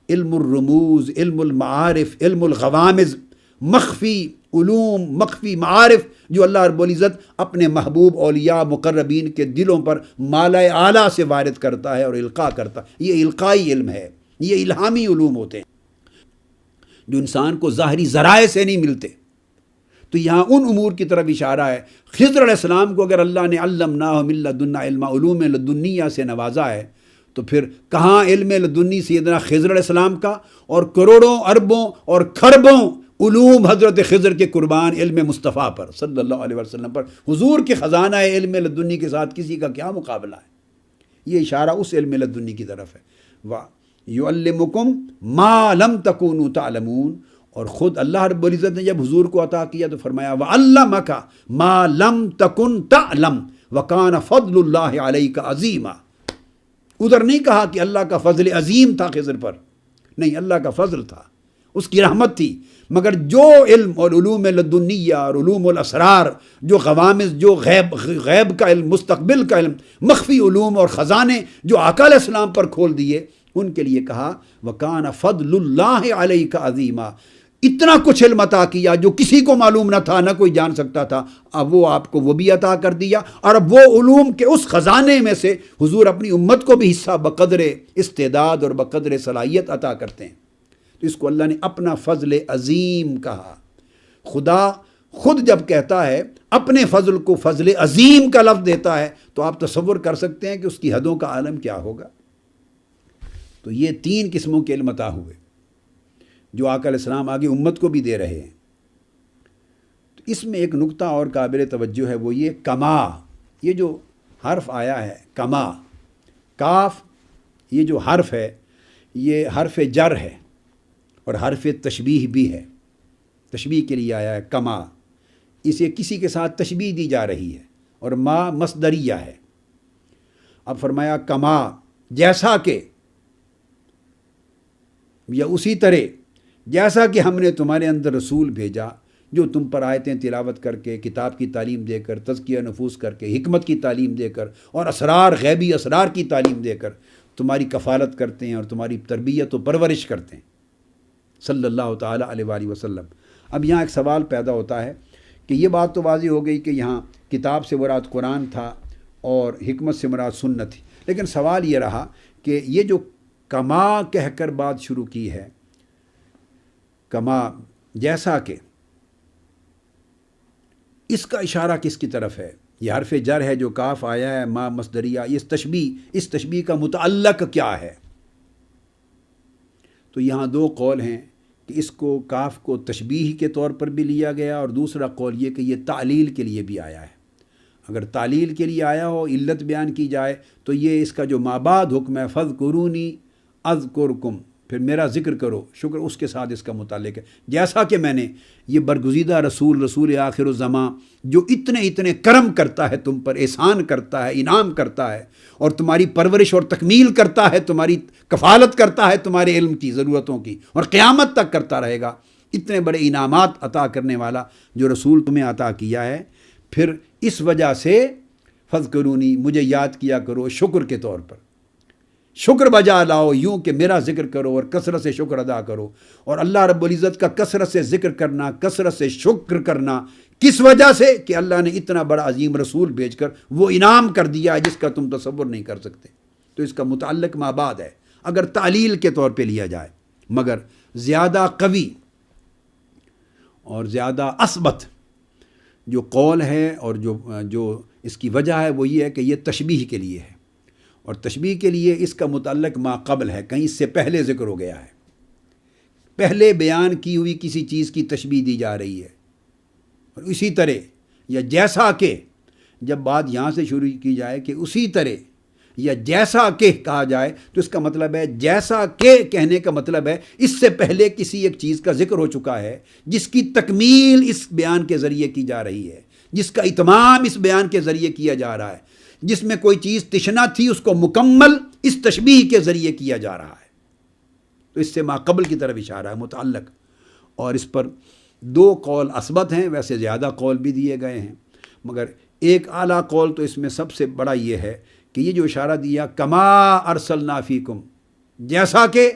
علم الرموز، علم المعارف، علم الغوامض، مخفی علوم، مخفی معارف جو اللہ رب العزت اپنے محبوب اولیاء مقربین کے دلوں پر مالۂ اعلیٰ سے وارد کرتا ہے اور القاء کرتا ہے۔ یہ القائی علم ہے، یہ الہامی علوم ہوتے ہیں جو انسان کو ظاہری ذرائع سے نہیں ملتے۔ تو یہاں ان امور کی طرف اشارہ ہے۔ خضر علیہ السلام کو اگر اللہ نے علمناہ من لدنا علما، علوم لدنیہ سے نوازا ہے، تو پھر کہاں علم لدنی سیدنا خضر علیہ السلام کا، اور کروڑوں اربوں اور کھربوں علوم حضرت خضر کے قربان علم مصطفیٰ پر صلی اللہ علیہ وسلم پر، حضور کے خزانہ علم لدنی کے ساتھ کسی کا کیا مقابلہ ہے۔ یہ اشارہ اس علم لدنی کی طرف ہے۔ وَيُعَلِّمُكُم مَا لَمْ تَكُونُوا تَعْلَمُونَ، اور خود اللہ رب العزت نے جب حضور کو عطا کیا تو فرمایا وَعَلَّمَكَ مَا لَمْ تَكُن تَعْلَمْ وَكَانَ فَضْلُ اللَّهِ عَلَيْكَ عَظِيمًا۔ ادھر نہیں کہا کہ اللہ کا فضل عظیم تھا خضر پر، نہیں، اللہ کا فضل تھا، اس کی رحمت تھی، مگر جو علم اور علوم لدنیہ اور علوم الاسرار، جو غوامض، جو غیب کا علم، مستقبل کا علم، مخفی علوم اور خزانے جو آقا علیہ السلام پر کھول دیے، ان کے لیے کہا وَكَانَ فَضْلُ اللَّهِ عَلَيْكَ عَظِيمًا۔ اتنا کچھ علم عطا کیا جو کسی کو معلوم نہ تھا، نہ کوئی جان سکتا تھا، اب وہ آپ کو وہ بھی عطا کر دیا، اور اب وہ علوم کے اس خزانے میں سے حضور اپنی امت کو بھی حصہ بقدر استعداد اور بقدر صلاحیت عطا کرتے ہیں۔ تو اس کو اللہ نے اپنا فضل عظیم کہا۔ خدا خود جب کہتا ہے اپنے فضل کو فضل عظیم کا لفظ دیتا ہے تو آپ تصور کر سکتے ہیں کہ اس کی حدوں کا عالم کیا ہوگا۔ تو یہ 3 قسموں کے علم عطا ہوئے۔ جو آقا علیہ السلام آگے امت کو بھی دے رہے ہیں۔ تو اس میں ایک نقطہ اور قابل توجہ ہے، وہ یہ کما، یہ جو حرف آیا ہے کما، کاف، یہ جو حرف ہے یہ حرف جر ہے اور حرف تشبیہ بھی ہے، تشبیہ کے لیے آیا ہے کما، اسے کسی کے ساتھ تشبیہ دی جا رہی ہے، اور ما مصدریہ ہے۔ اب فرمایا کما، جیسا کہ، یا اسی طرح جیسا کہ ہم نے تمہارے اندر رسول بھیجا جو تم پر آیتیں تلاوت کر کے، کتاب کی تعلیم دے کر، تزکیہ نفوس کر کے، حکمت کی تعلیم دے کر، اور اسرار، غیبی اسرار کی تعلیم دے کر تمہاری کفالت کرتے ہیں اور تمہاری تربیت و پرورش کرتے ہیں، صلی اللہ تعالیٰ علیہ وآلہ وسلم۔ اب یہاں ایک سوال پیدا ہوتا ہے کہ یہ بات تو واضح ہو گئی کہ یہاں کتاب سے مراد قرآن تھا اور حکمت سے مراد سنت تھی، لیکن سوال یہ رہا کہ یہ جو کما کہہ کر بات شروع کی ہے، کما جیسا کہ، اس کا اشارہ کس کی طرف ہے؟ یہ حرف جر ہے جو کاف آیا ہے، ما مصدریہ، اس تشبیہ کا متعلق کیا ہے؟ تو یہاں دو قول ہیں کہ اس کو کاف کو تشبیہ کے طور پر بھی لیا گیا، اور دوسرا قول یہ کہ یہ تعلیل کے لیے بھی آیا ہے۔ اگر تعلیل کے لیے آیا ہو، علت بیان کی جائے، تو یہ اس کا جو مابعد حکم ہے فاذکرونی اذکرکم، پھر میرا ذکر کرو، شکر، اس کے ساتھ اس کا متعلق ہے۔ جیسا کہ میں نے یہ برگزیدہ رسول آخر الزماں جو اتنے کرم کرتا ہے تم پر، احسان کرتا ہے، انعام کرتا ہے، اور تمہاری پرورش اور تکمیل کرتا ہے، تمہاری کفالت کرتا ہے تمہارے علم کی ضرورتوں کی، اور قیامت تک کرتا رہے گا، اتنے بڑے انعامات عطا کرنے والا جو رسول تمہیں عطا کیا ہے، پھر اس وجہ سے فذکرونی، مجھے یاد کیا کرو شکر کے طور پر، شکر بجا لاؤ، یوں کہ میرا ذکر کرو اور کثرت سے شکر ادا کرو۔ اور اللہ رب العزت کا کثرت سے ذکر کرنا، کثرت سے شکر کرنا، کس وجہ سے؟ کہ اللہ نے اتنا بڑا عظیم رسول بھیج کر وہ انعام کر دیا ہے جس کا تم تصور نہیں کر سکتے۔ تو اس کا متعلق مابعد ہے اگر تعلیل کے طور پہ لیا جائے، مگر زیادہ قوی اور زیادہ اثبت جو قول ہے اور جو اس کی وجہ ہے وہ یہ ہے کہ یہ تشبیہ کے لیے ہے، اور تشبیہ کے لیے اس کا متعلق ما قبل ہے، کہیں اس سے پہلے ذکر ہو گیا ہے، پہلے بیان کی ہوئی کسی چیز کی تشبیہ دی جا رہی ہے۔ اور اسی طرح یا جیسا کہ، جب بات یہاں سے شروع کی جائے کہ اسی طرح یا جیسا کہ کہا جائے، تو اس کا مطلب ہے جیسا کہ کہنے کا مطلب ہے اس سے پہلے کسی ایک چیز کا ذکر ہو چکا ہے جس کی تکمیل اس بیان کے ذریعے کی جا رہی ہے، جس کا اتمام اس بیان کے ذریعے کیا جا رہا ہے، جس میں کوئی چیز تشنا تھی اس کو مکمل اس تشبیہ کے ذریعے کیا جا رہا ہے۔ تو اس سے ما قبل کی طرف اشارہ ہے متعلق، اور اس پر دو قول اثبت ہیں، ویسے زیادہ قول بھی دیے گئے ہیں، مگر ایک اعلیٰ قول تو اس میں سب سے بڑا یہ ہے کہ یہ جو اشارہ دیا کما ارسلنا فیکم، جیسا کہ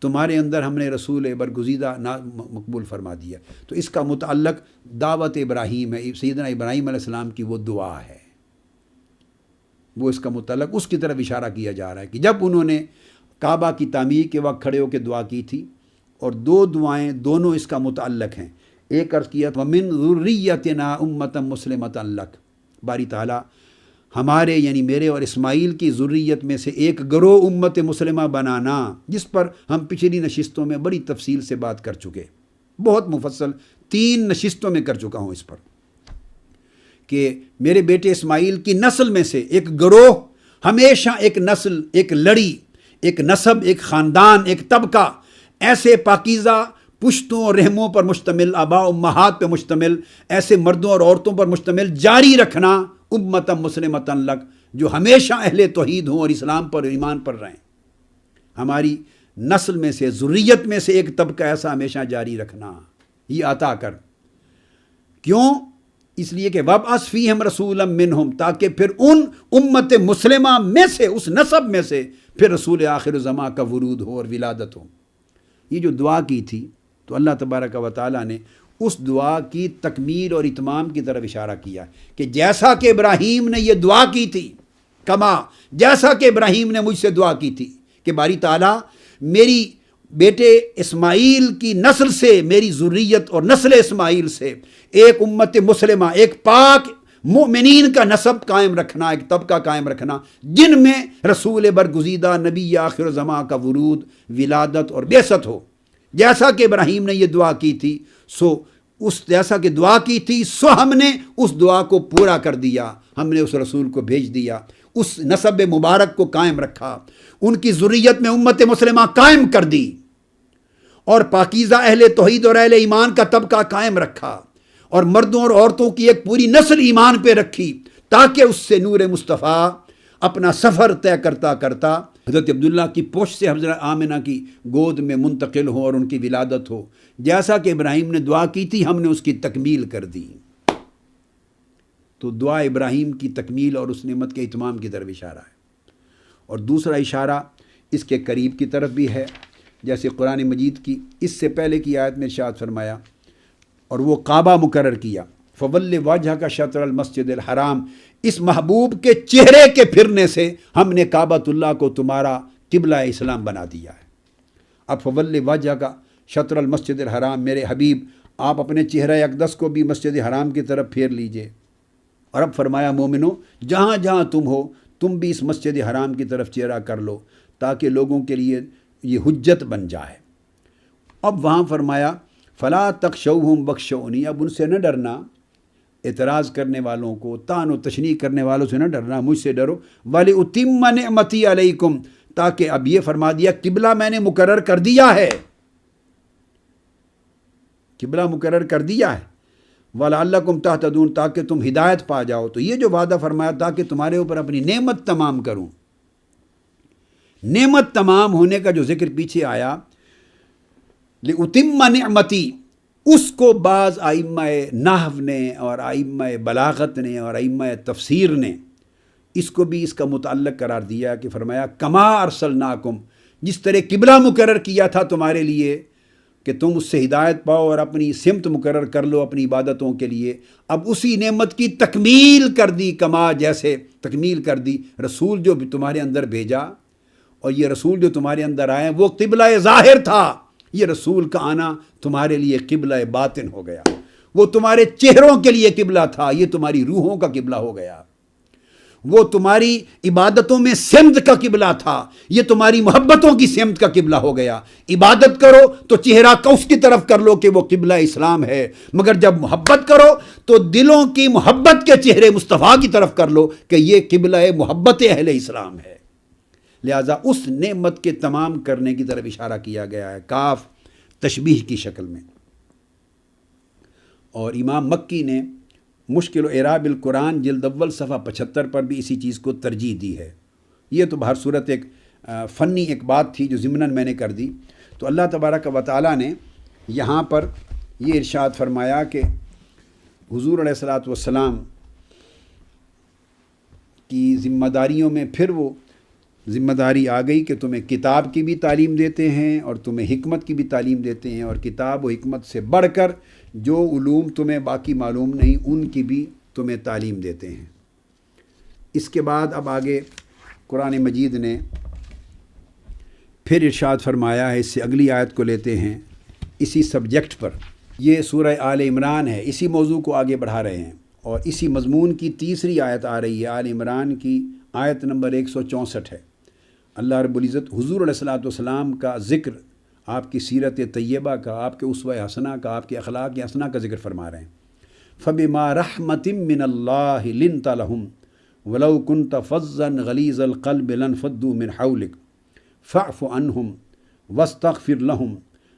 تمہارے اندر ہم نے رسول برگزیدہ مقبول فرما دیا، تو اس کا متعلق دعوت ابراہیم ہے، سیدنا ابراہیم علیہ السلام کی وہ دعا ہے، وہ اس کا متعلق اس کی طرف اشارہ کیا جا رہا ہے کہ جب انہوں نے کعبہ کی تعمیر کے وقت کھڑے ہو کے دعا کی تھی، اور دو دعائیں دونوں اس کا متعلق ہیں۔ ایک عرض کیا وَمِن ذُرِّيَّتِنَا أُمَّةً مُسْلِمَةً لَكَ، باری تعالیٰ ہمارے یعنی میرے اور اسماعیل کی ذریت میں سے ایک گروہ امت مسلمہ بنانا، جس پر ہم پچھلی نشستوں میں بڑی تفصیل سے بات کر چکے، بہت مفصل 3 نشستوں میں کر چکا ہوں اس پر، کہ میرے بیٹے اسماعیل کی نسل میں سے ایک گروہ، ہمیشہ ایک نسل، ایک لڑی، ایک نسب، ایک خاندان، ایک طبقہ ایسے پاکیزہ پشتوں اور رحموں پر مشتمل، آباء و امہات پہ مشتمل، ایسے مردوں اور عورتوں پر مشتمل جاری رکھنا، امتا مسلمتا لک، جو ہمیشہ اہل توحید ہوں اور اسلام پر ایمان پر رہیں۔ ہماری نسل میں سے، ذریت میں سے ایک طبقہ ایسا ہمیشہ جاری رکھنا، یہ عطا کر۔ کیوں؟ اس لیے کہ وَبْعَثْ فِيهِمْ رَسُولًا مِّنْهُمْ، تاکہ پھر ان امت مسلمہ میں سے، اس نسب میں سے پھر رسول آخر الزماں کا ورود ہو اور ولادت ہو۔ یہ جو دعا کی تھی تو اللہ تبارک و تعالیٰ نے اس دعا کی تکمیل اور اتمام کی طرف اشارہ کیا کہ جیسا کہ ابراہیم نے یہ دعا کی تھی، کما جیسا کہ ابراہیم نے مجھ سے دعا کی تھی کہ باری تعالیٰ میری بیٹے اسماعیل کی نسل سے، میری ذریت اور نسل اسماعیل سے ایک امت مسلمہ، ایک پاک مومنین کا نسب قائم رکھنا، ایک طبقہ قائم رکھنا جن میں رسول برگزیدہ نبی آخر زماں کا ورود، ولادت اور بعثت ہو۔ جیسا کہ ابراہیم نے یہ دعا کی تھی سو اس جیسا کہ دعا کی تھی سو ہم نے اس دعا کو پورا کر دیا، ہم نے اس رسول کو بھیج دیا، اس نسب مبارک کو قائم رکھا، ان کی ذریت میں امت مسلمہ قائم کر دی، اور پاکیزہ اہل توحید اور اہل ایمان کا طبقہ قائم رکھا، اور مردوں اور عورتوں کی ایک پوری نسل ایمان پہ رکھی، تاکہ اس سے نور مصطفیٰ اپنا سفر طے کرتا کرتا حضرت عبداللہ کی پوچھ سے حضرت آمنہ کی گود میں منتقل ہو اور ان کی ولادت ہو۔ جیسا کہ ابراہیم نے دعا کی تھی ہم نے اس کی تکمیل کر دی۔ تو دعا ابراہیم کی تکمیل اور اس نعمت کے اتمام کی طرف اشارہ ہے۔ اور دوسرا اشارہ اس کے قریب کی طرف بھی ہے، جیسے قرآن مجید کی اس سے پہلے کی آیت میں ارشاد فرمایا اور وہ کعبہ مقرر کیا، فول وجہ کا شطر المسجد الحرام، اس محبوب کے چہرے کے پھرنے سے ہم نے کعبۃ اللہ کو تمہارا قبلہ اسلام بنا دیا ہے۔ اب فول وجہ کا شطر المسجد الحرام، میرے حبیب آپ اپنے چہرہ اقدس کو بھی مسجد حرام کی طرف پھیر لیجئے۔ اور اب فرمایا مومنو جہاں جہاں تم ہو تم بھی اس مسجد حرام کی طرف چہرہ کر لو تاکہ لوگوں کے لیے یہ حجت بن جائے۔ اب وہاں فرمایا فلا تخشوہم بخشونی، اب ان سے نہ ڈرنا، اعتراض کرنے والوں کو، طعن و تشنیع کرنے والوں سے نہ ڈرنا، مجھ سے ڈرو، وَلِأُتِمَّ نِعْمَتِي عَلَيْكُمْ، تاکہ اب یہ فرما دیا قبلہ میں نے مقرر کر دیا ہے، قبلہ مقرر کر دیا ہے، وَلَعَلَّكُمْ تَهْتَدُونَ، تاکہ تم ہدایت پا جاؤ۔ تو یہ جو وعدہ فرمایا تاکہ تمہارے اوپر اپنی نعمت تمام کروں، نعمت تمام ہونے کا جو ذکر پیچھے آیا لِأُتِمَّ نِعْمَتِي، اس کو بعض ائمہ نحو نے اور ائمہ بلاغت نے اور ائمہ تفسیر نے اس کو بھی اس کا متعلق قرار دیا کہ فرمایا کما ارسلناکم، جس طرح قبلہ مقرر کیا تھا تمہارے لیے کہ تم اس سے ہدایت پاؤ اور اپنی سمت مقرر کر لو اپنی عبادتوں کے لیے، اب اسی نعمت کی تکمیل کر دی، کما جیسے تکمیل کر دی، رسول جو بھی تمہارے اندر بھیجا اور یہ رسول جو تمہارے اندر آئے وہ قبلہ ظاہر تھا، یہ رسول کا آنا تمہارے لیے قبلہ باطن ہو گیا، وہ تمہارے چہروں کے لیے قبلہ تھا، یہ تمہاری روحوں کا قبلہ ہو گیا، وہ تمہاری عبادتوں میں سمت کا قبلہ تھا، یہ تمہاری محبتوں کی سمت کا قبلہ ہو گیا۔ عبادت کرو تو چہرہ اس کی طرف کر لو کہ وہ قبلہ اسلام ہے، مگر جب محبت کرو تو دلوں کی محبت کے چہرے مصطفیٰ کی طرف کر لو کہ یہ قبلہ محبت اہل اسلام ہے۔ لہٰذا اس نعمت کے تمام کرنے کی طرف اشارہ کیا گیا ہے، کاف تشبیہ کی شکل میں۔ اور امام مکی نے مشکل و اعراب القرآن جلد اول صفحہ 75 پر بھی اسی چیز کو ترجیح دی ہے۔ یہ تو بہر صورت ایک فنی ایک بات تھی جو ضمناً میں نے کر دی۔ تو اللہ تبارک و تعالیٰ نے یہاں پر یہ ارشاد فرمایا کہ حضور علیہ الصلاۃ والسلام کی ذمہ داریوں میں پھر وہ ذمہ داری آ گئی کہ تمہیں کتاب کی بھی تعلیم دیتے ہیں اور تمہیں حکمت کی بھی تعلیم دیتے ہیں، اور کتاب و حکمت سے بڑھ کر جو علوم تمہیں باقی معلوم نہیں ان کی بھی تمہیں تعلیم دیتے ہیں۔ اس کے بعد اب آگے قرآن مجید نے پھر ارشاد فرمایا ہے، اس سے اگلی آیت کو لیتے ہیں اسی سبجیکٹ پر، یہ سورہ آل عمران ہے، اسی موضوع کو آگے بڑھا رہے ہیں، اور اسی مضمون کی تیسری آیت آ رہی ہے، آل عمران کی آیت نمبر 164 ہے۔ اللہ رب العزت حضور علیہ الصلاۃ والسلام کا ذکر، آپ کی سیرت طیبہ کا، آپ کے اسوہ حسنہ کا، آپ کے اخلاق حسنہ کا ذکر فرما رہے ہیں۔ فَبِمَا رَحْمَةٍ مِّنَ اللَّهِ لِنْتَ لَهُمْ وَلَوْ كُنْتَ فَظًّا غَلِيظَ الْقَلْبِ لَانفَضُّوا مِنْ حَوْلِكَ فَاعْفُ عَنْهُمْ وَاسْتَغْفِرْ لَهُمْ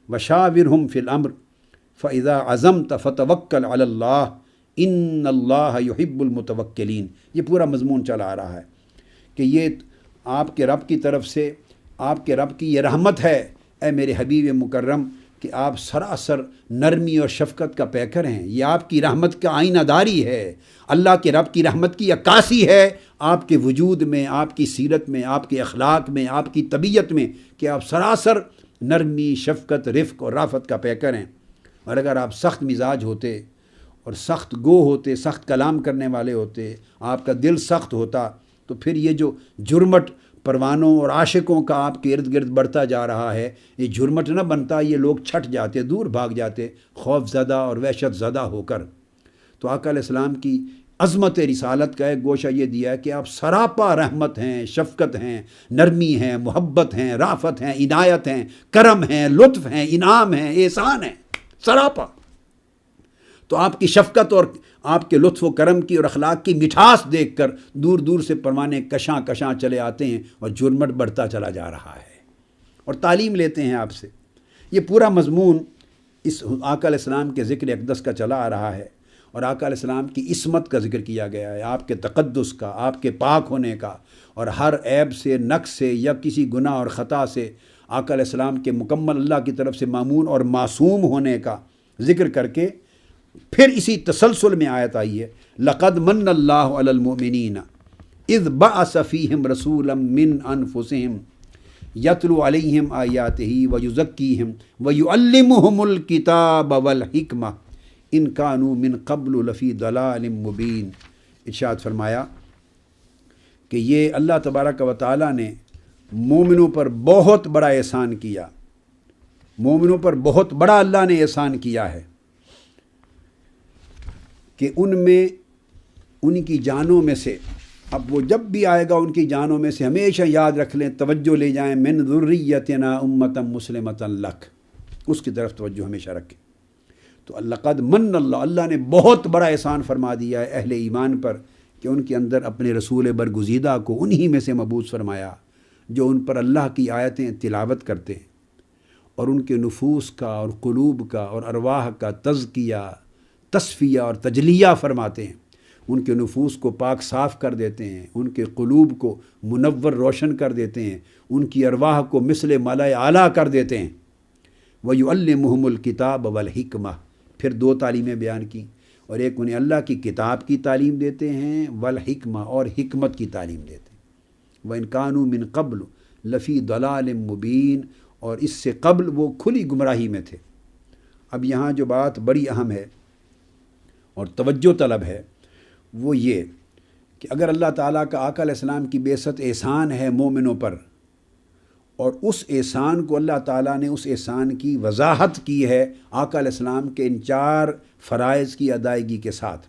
وَشَاوِرْهُمْ فِي الْأَمْرِ فَإِذَا عَزَمْتَ فَتَوَكَّلْ عَلَى اللَّهِ إِنَّ اللَّهَ يُحِبُّ الْمُتَوَكِّلِينَ۔ یہ پورا مضمون چلا آ رہا ہے کہ یہ آپ کے رب کی طرف سے، آپ کے رب کی یہ رحمت ہے اے میرے حبیب مکرم کہ آپ سراسر نرمی اور شفقت کا پیکر ہیں، یہ آپ کی رحمت کا آئینہ داری ہے، اللہ کے رب کی رحمت کی عکاسی ہے آپ کے وجود میں، آپ کی سیرت میں، آپ کے اخلاق میں، آپ کی طبیعت میں کہ آپ سراسر نرمی، شفقت، رفق اور رافت کا پیکر ہیں۔ اور اگر آپ سخت مزاج ہوتے اور سخت گو ہوتے، سخت کلام کرنے والے ہوتے، آپ کا دل سخت ہوتا، تو پھر یہ جو جرمٹ پروانوں اور عاشقوں کا آپ کے ارد گرد بڑھتا جا رہا ہے، یہ جرمٹ نہ بنتا، یہ لوگ چھٹ جاتے، دور بھاگ جاتے، خوف زدہ اور وحشت زدہ ہو کر۔ تو آقا علیہ السلام کی عظمت رسالت کا ایک گوشہ یہ دیا ہے کہ آپ سراپا رحمت ہیں، شفقت ہیں، نرمی ہیں، محبت ہیں، رافت ہیں، عنایت ہیں، کرم ہیں، لطف ہیں، انعام ہیں، احسان ہیں، سراپا۔ تو آپ کی شفقت اور آپ کے لطف و کرم کی اور اخلاق کی مٹھاس دیکھ کر دور دور سے پروانے کشاں کشاں چلے آتے ہیں اور جرمٹ بڑھتا چلا جا رہا ہے اور تعلیم لیتے ہیں آپ سے۔ یہ پورا مضمون اس آقا علیہ السلام کے ذکر اقدس کا چلا آ رہا ہے، اور آقا علیہ السلام کی عصمت کا ذکر کیا گیا ہے، آپ کے تقدس کا، آپ کے پاک ہونے کا، اور ہر عیب سے، نقص سے یا کسی گناہ اور خطا سے آقا علیہ السلام کے مکمل اللہ کی طرف سے مامون اور معصوم ہونے کا ذکر کر کے پھر اسی تسلسل میں آیت آئی ہے، لقد من اللہ علی المؤمنین اذ بعث فیہم رسولا من انفسہم یتلو علیہم آیاتہ ویزکیہم ویعلمہم الکتاب والحکمہ ان کانوا من قبل لفی ضلال مبین۔ ارشاد فرمایا کہ یہ اللہ تبارک و تعالیٰ نے مومنوں پر بہت بڑا احسان کیا، مومنوں پر بہت بڑا اللہ نے احسان کیا ہے کہ ان میں، ان کی جانوں میں سے، اب وہ جب بھی آئے گا ان کی جانوں میں سے ہمیشہ یاد رکھ لیں، توجہ لے جائیں، من ذریتنا امتا مسلمتا لک، اس کی طرف توجہ ہمیشہ رکھیں۔ تو لقد من اللہ، اللہ نے بہت بڑا احسان فرما دیا ہے اہل ایمان پر کہ ان کے اندر اپنے رسول برگزیدہ کو انہی میں سے مبعوث فرمایا جو ان پر اللہ کی آیتیں تلاوت کرتے ہیں اور ان کے نفوس کا اور قلوب کا اور ارواح کا تزکیہ، تصفیہ اور تجلیہ فرماتے ہیں، ان کے نفوس کو پاک صاف کر دیتے ہیں، ان کے قلوب کو منور روشن کر دیتے ہیں، ان کی ارواح کو مثل ملائے اعلیٰ کر دیتے ہیں۔ وَيُعَلِّمُهُمُ الْكِتَابَ وَالْحِکْمَةَ، پھر دو تعلیمیں بیان کی، اور ایک انہیں اللہ کی کتاب کی تعلیم دیتے ہیں، والحکمہ، اور حکمت کی تعلیم دیتے ہیں۔ وَإِن كَانُوا مِن قَبْلُ لَفِي ضَلَالٍ مُبِينٍ، اور اس سے قبل وہ کھلی گمراہی میں تھے۔ اب یہاں جو بات بڑی اہم ہے اور توجہ طلب ہے وہ یہ کہ اگر اللہ تعالیٰ کا آقا علیہ السلام کی بعثت احسان ہے مومنوں پر، اور اس احسان کو اللہ تعالیٰ نے اس احسان کی وضاحت کی ہے آقا علیہ السلام کے ان 4 فرائض کی ادائیگی کے ساتھ،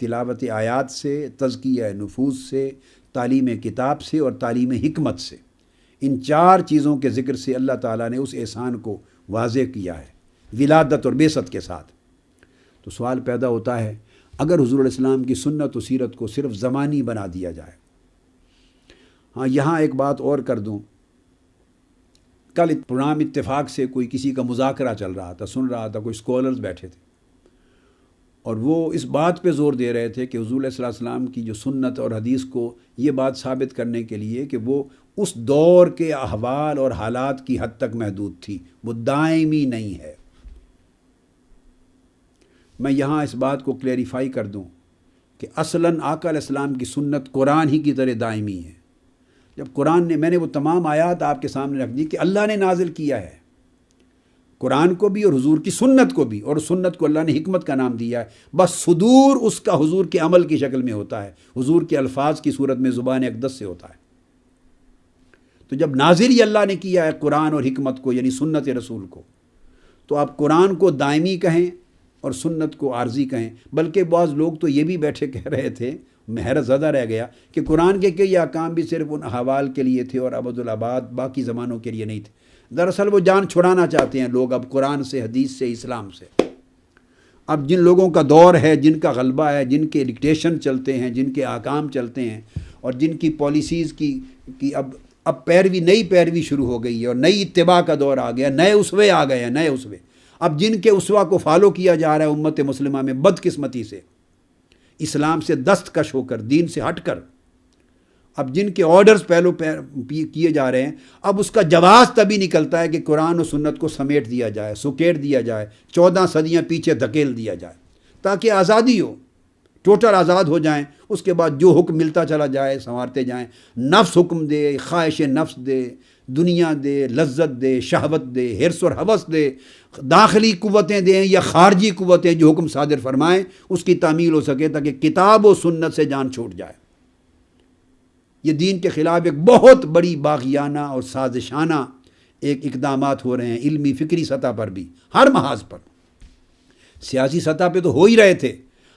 تلاوت آیات سے، تزکیہ نفوس سے، تعلیم کتاب سے اور تعلیم حکمت سے، ان 4 چیزوں کے ذکر سے اللہ تعالیٰ نے اس احسان کو واضح کیا ہے ولادت اور بعثت کے ساتھ۔ تو سوال پیدا ہوتا ہے، اگر حضور علیہ السلام کی سنت و سیرت کو صرف زمانی بنا دیا جائے۔ ہاں، یہاں ایک بات اور کر دوں، کل پرام اتفاق سے کوئی کسی کا مذاکرہ چل رہا تھا، سن رہا تھا، کوئی اسکالرز بیٹھے تھے، اور وہ اس بات پہ زور دے رہے تھے کہ حضور علیہ السلام کی جو سنت اور حدیث کو یہ بات ثابت کرنے کے لیے کہ وہ اس دور کے احوال اور حالات کی حد تک محدود تھی، وہ دائمی نہیں ہے۔ میں یہاں اس بات کو کلیریفائی کر دوں کہ اصلاً آقا علیہ السلام کی سنت قرآن ہی کی طرح دائمی ہے۔ جب قرآن نے، میں نے وہ تمام آیات آپ کے سامنے رکھ دی کہ اللہ نے نازل کیا ہے، قرآن کو بھی اور حضور کی سنت کو بھی، اور سنت کو اللہ نے حکمت کا نام دیا ہے، بس صدور اس کا حضور کے عمل کی شکل میں ہوتا ہے، حضور کے الفاظ کی صورت میں زبان اقدس سے ہوتا ہے۔ تو جب نازل ہی اللہ نے کیا ہے قرآن اور حکمت کو، یعنی سنت رسول کو، تو آپ قرآن کو دائمی کہیں اور سنت کو عارضی کہیں۔ بلکہ بعض لوگ تو یہ بھی بیٹھے کہہ رہے تھے، میں حیرت زدہ رہ گیا، کہ قرآن کے کئی احکام بھی صرف ان احوال کے لیے تھے اور ابد الآباد باقی زمانوں کے لیے نہیں تھے۔ دراصل وہ جان چھڑانا چاہتے ہیں لوگ اب قرآن سے، حدیث سے، اسلام سے۔ اب جن لوگوں کا دور ہے، جن کا غلبہ ہے، جن کے ڈکٹیشن چلتے ہیں، جن کے احکام چلتے ہیں، اور جن کی پالیسیز کی اب پیروی، نئی پیروی شروع ہو گئی ہے، اور نئی اتباع کا دور آ گیا، نئے اسوے آ گئے ہیں، نئے اسوے۔ اب جن کے اسوہ کو فالو کیا جا رہا ہے امت مسلمہ میں بدقسمتی سے، اسلام سے دستکش ہو کر، دین سے ہٹ کر، اب جن کے آرڈرز پہلو کیے جا رہے ہیں، اب اس کا جواز تبھی نکلتا ہے کہ قرآن و سنت کو سمیٹ دیا جائے، سکیڑ دیا جائے، 14 صدیاں پیچھے دھکیل دیا جائے، تاکہ آزادی ہو، ٹوٹل آزاد ہو جائیں۔ اس کے بعد جو حکم ملتا چلا جائے سنوارتے جائیں، نفس حکم دے، خواہش نفس دے، دنیا دے، لذت دے، شہوت دے، حرص اور ہوس دے، داخلی قوتیں دیں یا خارجی قوتیں جو حکم صادر فرمائیں، اس کی تعمیل ہو سکے تاکہ کتاب و سنت سے جان چھوٹ جائے۔ یہ دین کے خلاف ایک بہت بڑی باغیانہ اور سازشانہ ایک اقدامات ہو رہے ہیں، علمی فکری سطح پر بھی، ہر محاذ پر۔ سیاسی سطح پہ تو ہو ہی رہے تھے،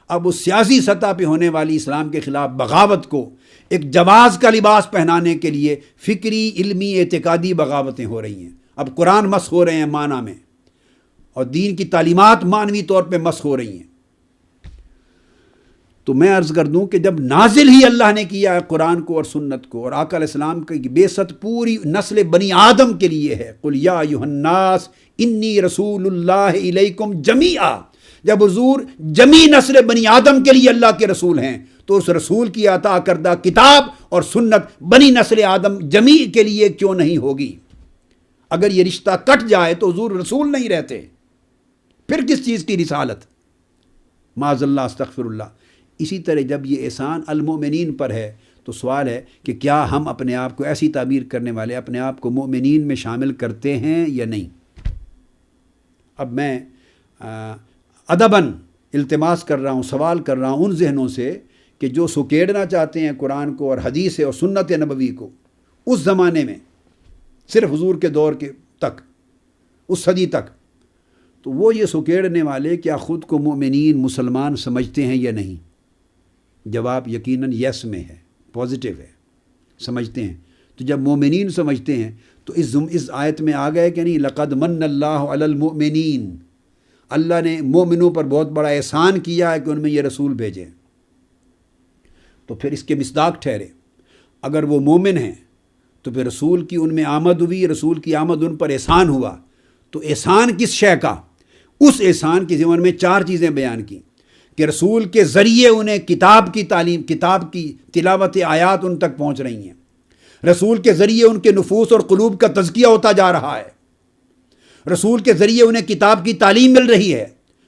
اب اس سیاسی سطح پہ ہونے والی اسلام کے خلاف بغاوت کو ایک جواز کا لباس پہنانے کے لیے فکری، علمی، اعتقادی بغاوتیں ہو رہی ہیں۔ اب قرآن مسخ ہو رہے ہیں معنی میں، اور دین کی تعلیمات معنوی طور پہ مسخ ہو رہی ہیں۔ تو میں عرض کر دوں کہ جب نازل ہی اللہ نے کیا ہے قرآن کو اور سنت کو، اور آقا علیہ السلام کی بعثت پوری نسل بنی آدم کے لیے ہے، قل یا ایھا الناس انی رسول اللہ الیکم جمیعا، جب حضور جمی نسل بنی آدم کے لیے اللہ کے رسول ہیں تو اس رسول کی عطا کردہ کتاب اور سنت بنی نسل آدم جمی کے لیے کیوں نہیں ہوگی؟ اگر یہ رشتہ کٹ جائے تو حضور رسول نہیں رہتے، پھر کس چیز کی رسالت؟ معاذ اللہ، استغفر اللہ۔ اسی طرح جب یہ احسان المؤمنین پر ہے تو سوال ہے کہ کیا ہم اپنے آپ کو ایسی تعبیر کرنے والے اپنے آپ کو مؤمنین میں شامل کرتے ہیں یا نہیں؟ اب میں ادباً التماس کر رہا ہوں، سوال کر رہا ہوں ان ذہنوں سے کہ جو سکیڑنا چاہتے ہیں قرآن کو اور حدیث اور سنت نبوی کو اس زمانے میں، صرف حضور کے دور کے تک، اس صدی تک، تو وہ یہ سکیڑنے والے کیا خود کو مومنین، مسلمان سمجھتے ہیں یا نہیں؟ جواب یقیناً یس میں ہے، پازیٹیو ہے، سمجھتے ہیں۔ تو جب مومنین سمجھتے ہیں تو اس آیت میں آ گئے کہ نہیں، لقد من اللہ علی المؤمنین، اللہ نے مومنوں پر بہت بڑا احسان کیا ہے کہ ان میں یہ رسول بھیجے، تو پھر اس کے مصداق ٹھہرے۔ اگر وہ مومن ہیں تو پھر رسول کی ان میں آمد ہوئی، رسول کی آمد ان پر احسان ہوا، تو احسان کس شے کا؟ اس احسان کے ضمن میں 4 چیزیں بیان کی کہ رسول کے ذریعے انہیں کتاب کی تعلیم، کتاب کی تلاوت آیات ان تک پہنچ رہی ہیں، رسول کے ذریعے ان کے نفوس اور قلوب کا تزکیہ ہوتا جا رہا ہے، رسول کے ذریعے انہیں کتاب کی تعلیم مل رہی ہے،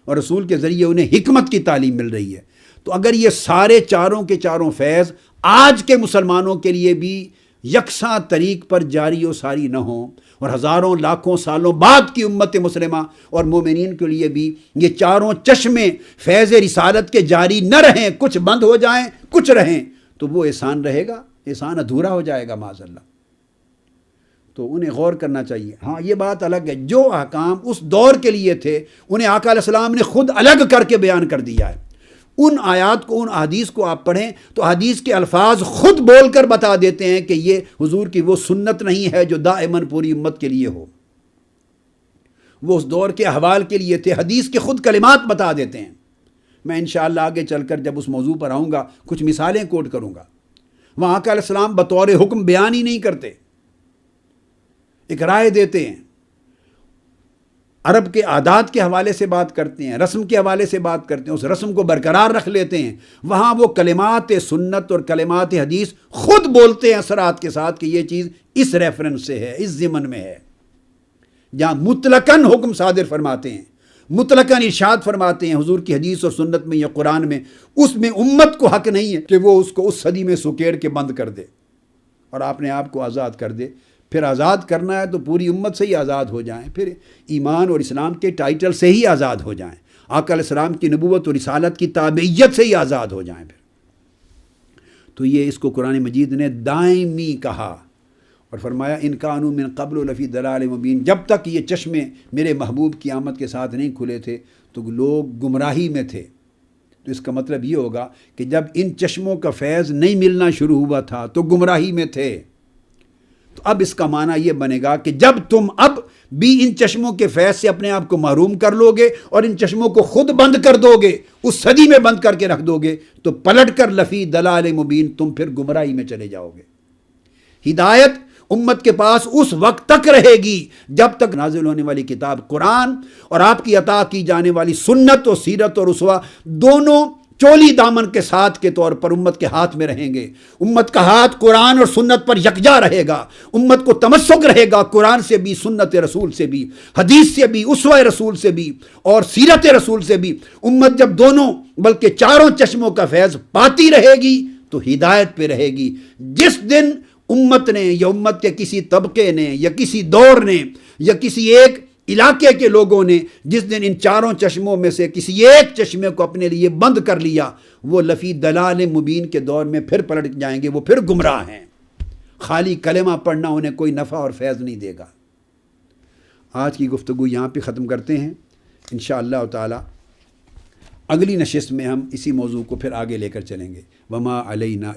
اور رسول کے ذریعے انہیں حکمت کی تعلیم مل رہی ہے۔ تو اگر یہ سارے چاروں کے چاروں فیض آج کے مسلمانوں کے لیے بھی یکساں طریق پر جاری و ساری نہ ہوں، اور ہزاروں لاکھوں سالوں بعد کی امت مسلمہ اور مومنین کے لیے بھی یہ چاروں چشمے فیض رسالت کے جاری نہ رہیں، کچھ بند ہو جائیں کچھ رہیں، تو وہ احسان رہے گا، احسان ادھورا ہو جائے گا معاذ اللہ۔ تو انہیں غور کرنا چاہیے۔ ہاں یہ بات الگ ہے، جو احکام اس دور کے لیے تھے انہیں آقا علیہ السلام نے خود الگ کر کے بیان کر دیا ہے۔ ان آیات کو، ان احادیث کو آپ پڑھیں تو حدیث کے الفاظ خود بول کر بتا دیتے ہیں کہ یہ حضور کی وہ سنت نہیں ہے جو دائماً پوری امت کے لیے ہو، وہ اس دور کے احوال کے لیے تھے، حدیث کے خود کلمات بتا دیتے ہیں۔ میں انشاءاللہ آگے چل کر جب اس موضوع پر آؤں گا کچھ مثالیں کوٹ کروں گا۔ وہاں آقا علیہ السلام بطور حکم بیان ہی نہیں کرتے، ایک رائے دیتے ہیں، عرب کے عادات کے حوالے سے بات کرتے ہیں، رسم کے حوالے سے بات کرتے ہیں، اس رسم کو برقرار رکھ لیتے ہیں۔ وہاں وہ کلمات سنت اور کلمات حدیث خود بولتے ہیں اثرات کے ساتھ کہ یہ چیز اس ریفرنس سے ہے، اس ضمن میں ہے۔ جہاں مطلقاً حکم صادر فرماتے ہیں، مطلقاً ارشاد فرماتے ہیں حضور کی حدیث اور سنت میں یا قرآن میں، اس میں امت کو حق نہیں ہے کہ وہ اس کو اس صدی میں سکیڑ کے بند کر دے اور اپنے آپ کو آزاد کر دے۔ پھر آزاد کرنا ہے تو پوری امت سے ہی آزاد ہو جائیں، پھر ایمان اور اسلام کے ٹائٹل سے ہی آزاد ہو جائیں، آقا علیہ السلام کی نبوت اور رسالت کی تابعیت سے ہی آزاد ہو جائیں پھر۔ تو یہ اس کو قرآن مجید نے دائمی کہا اور فرمایا ان کانوا من قبل لفی ضلال مبین، جب تک یہ چشمے میرے محبوب کی آمد کے ساتھ نہیں کھلے تھے تو لوگ گمراہی میں تھے۔ تو اس کا مطلب یہ ہوگا کہ جب ان چشموں کا فیض نہیں ملنا شروع ہوا تھا تو گمراہی میں تھے۔ تو اب اس کا معنی یہ بنے گا کہ جب تم اب بھی ان چشموں کے فیض سے اپنے آپ کو محروم کر لو گے اور ان چشموں کو خود بند کر دو گے، اس صدی میں بند کر کے رکھ دو گے، تو پلٹ کر لفی ضلال مبین، تم پھر گمراہی میں چلے جاؤ گے۔ ہدایت امت کے پاس اس وقت تک رہے گی جب تک نازل ہونے والی کتاب قرآن اور آپ کی عطا کی جانے والی سنت و سیرت اور اسوہ دونوں چولی دامن کے ساتھ کے طور پر امت کے ہاتھ میں رہیں گے۔ امت کا ہاتھ قرآن اور سنت پر یکجا رہے گا، امت کو تمسک رہے گا قرآن سے بھی، سنت رسول سے بھی، حدیث سے بھی، اسوہ رسول سے بھی اور سیرت رسول سے بھی۔ امت جب دونوں بلکہ چاروں چشموں کا فیض پاتی رہے گی تو ہدایت پہ رہے گی۔ جس دن امت نے یا امت کے کسی طبقے نے یا کسی دور نے یا کسی ایک علاقے کے لوگوں نے جس دن ان چاروں چشموں میں سے کسی ایک چشمے کو اپنے لیے بند کر لیا، وہ لفی ضلال مبین کے دور میں پھر پلٹ جائیں گے، وہ پھر گمراہ ہیں۔ خالی کلمہ پڑھنا انہیں کوئی نفع اور فیض نہیں دے گا۔ آج کی گفتگو یہاں پہ ختم کرتے ہیں انشاءاللہ تعالی۔ اگلی نشست میں ہم اسی موضوع کو پھر آگے لے کر چلیں گے۔ وما علینا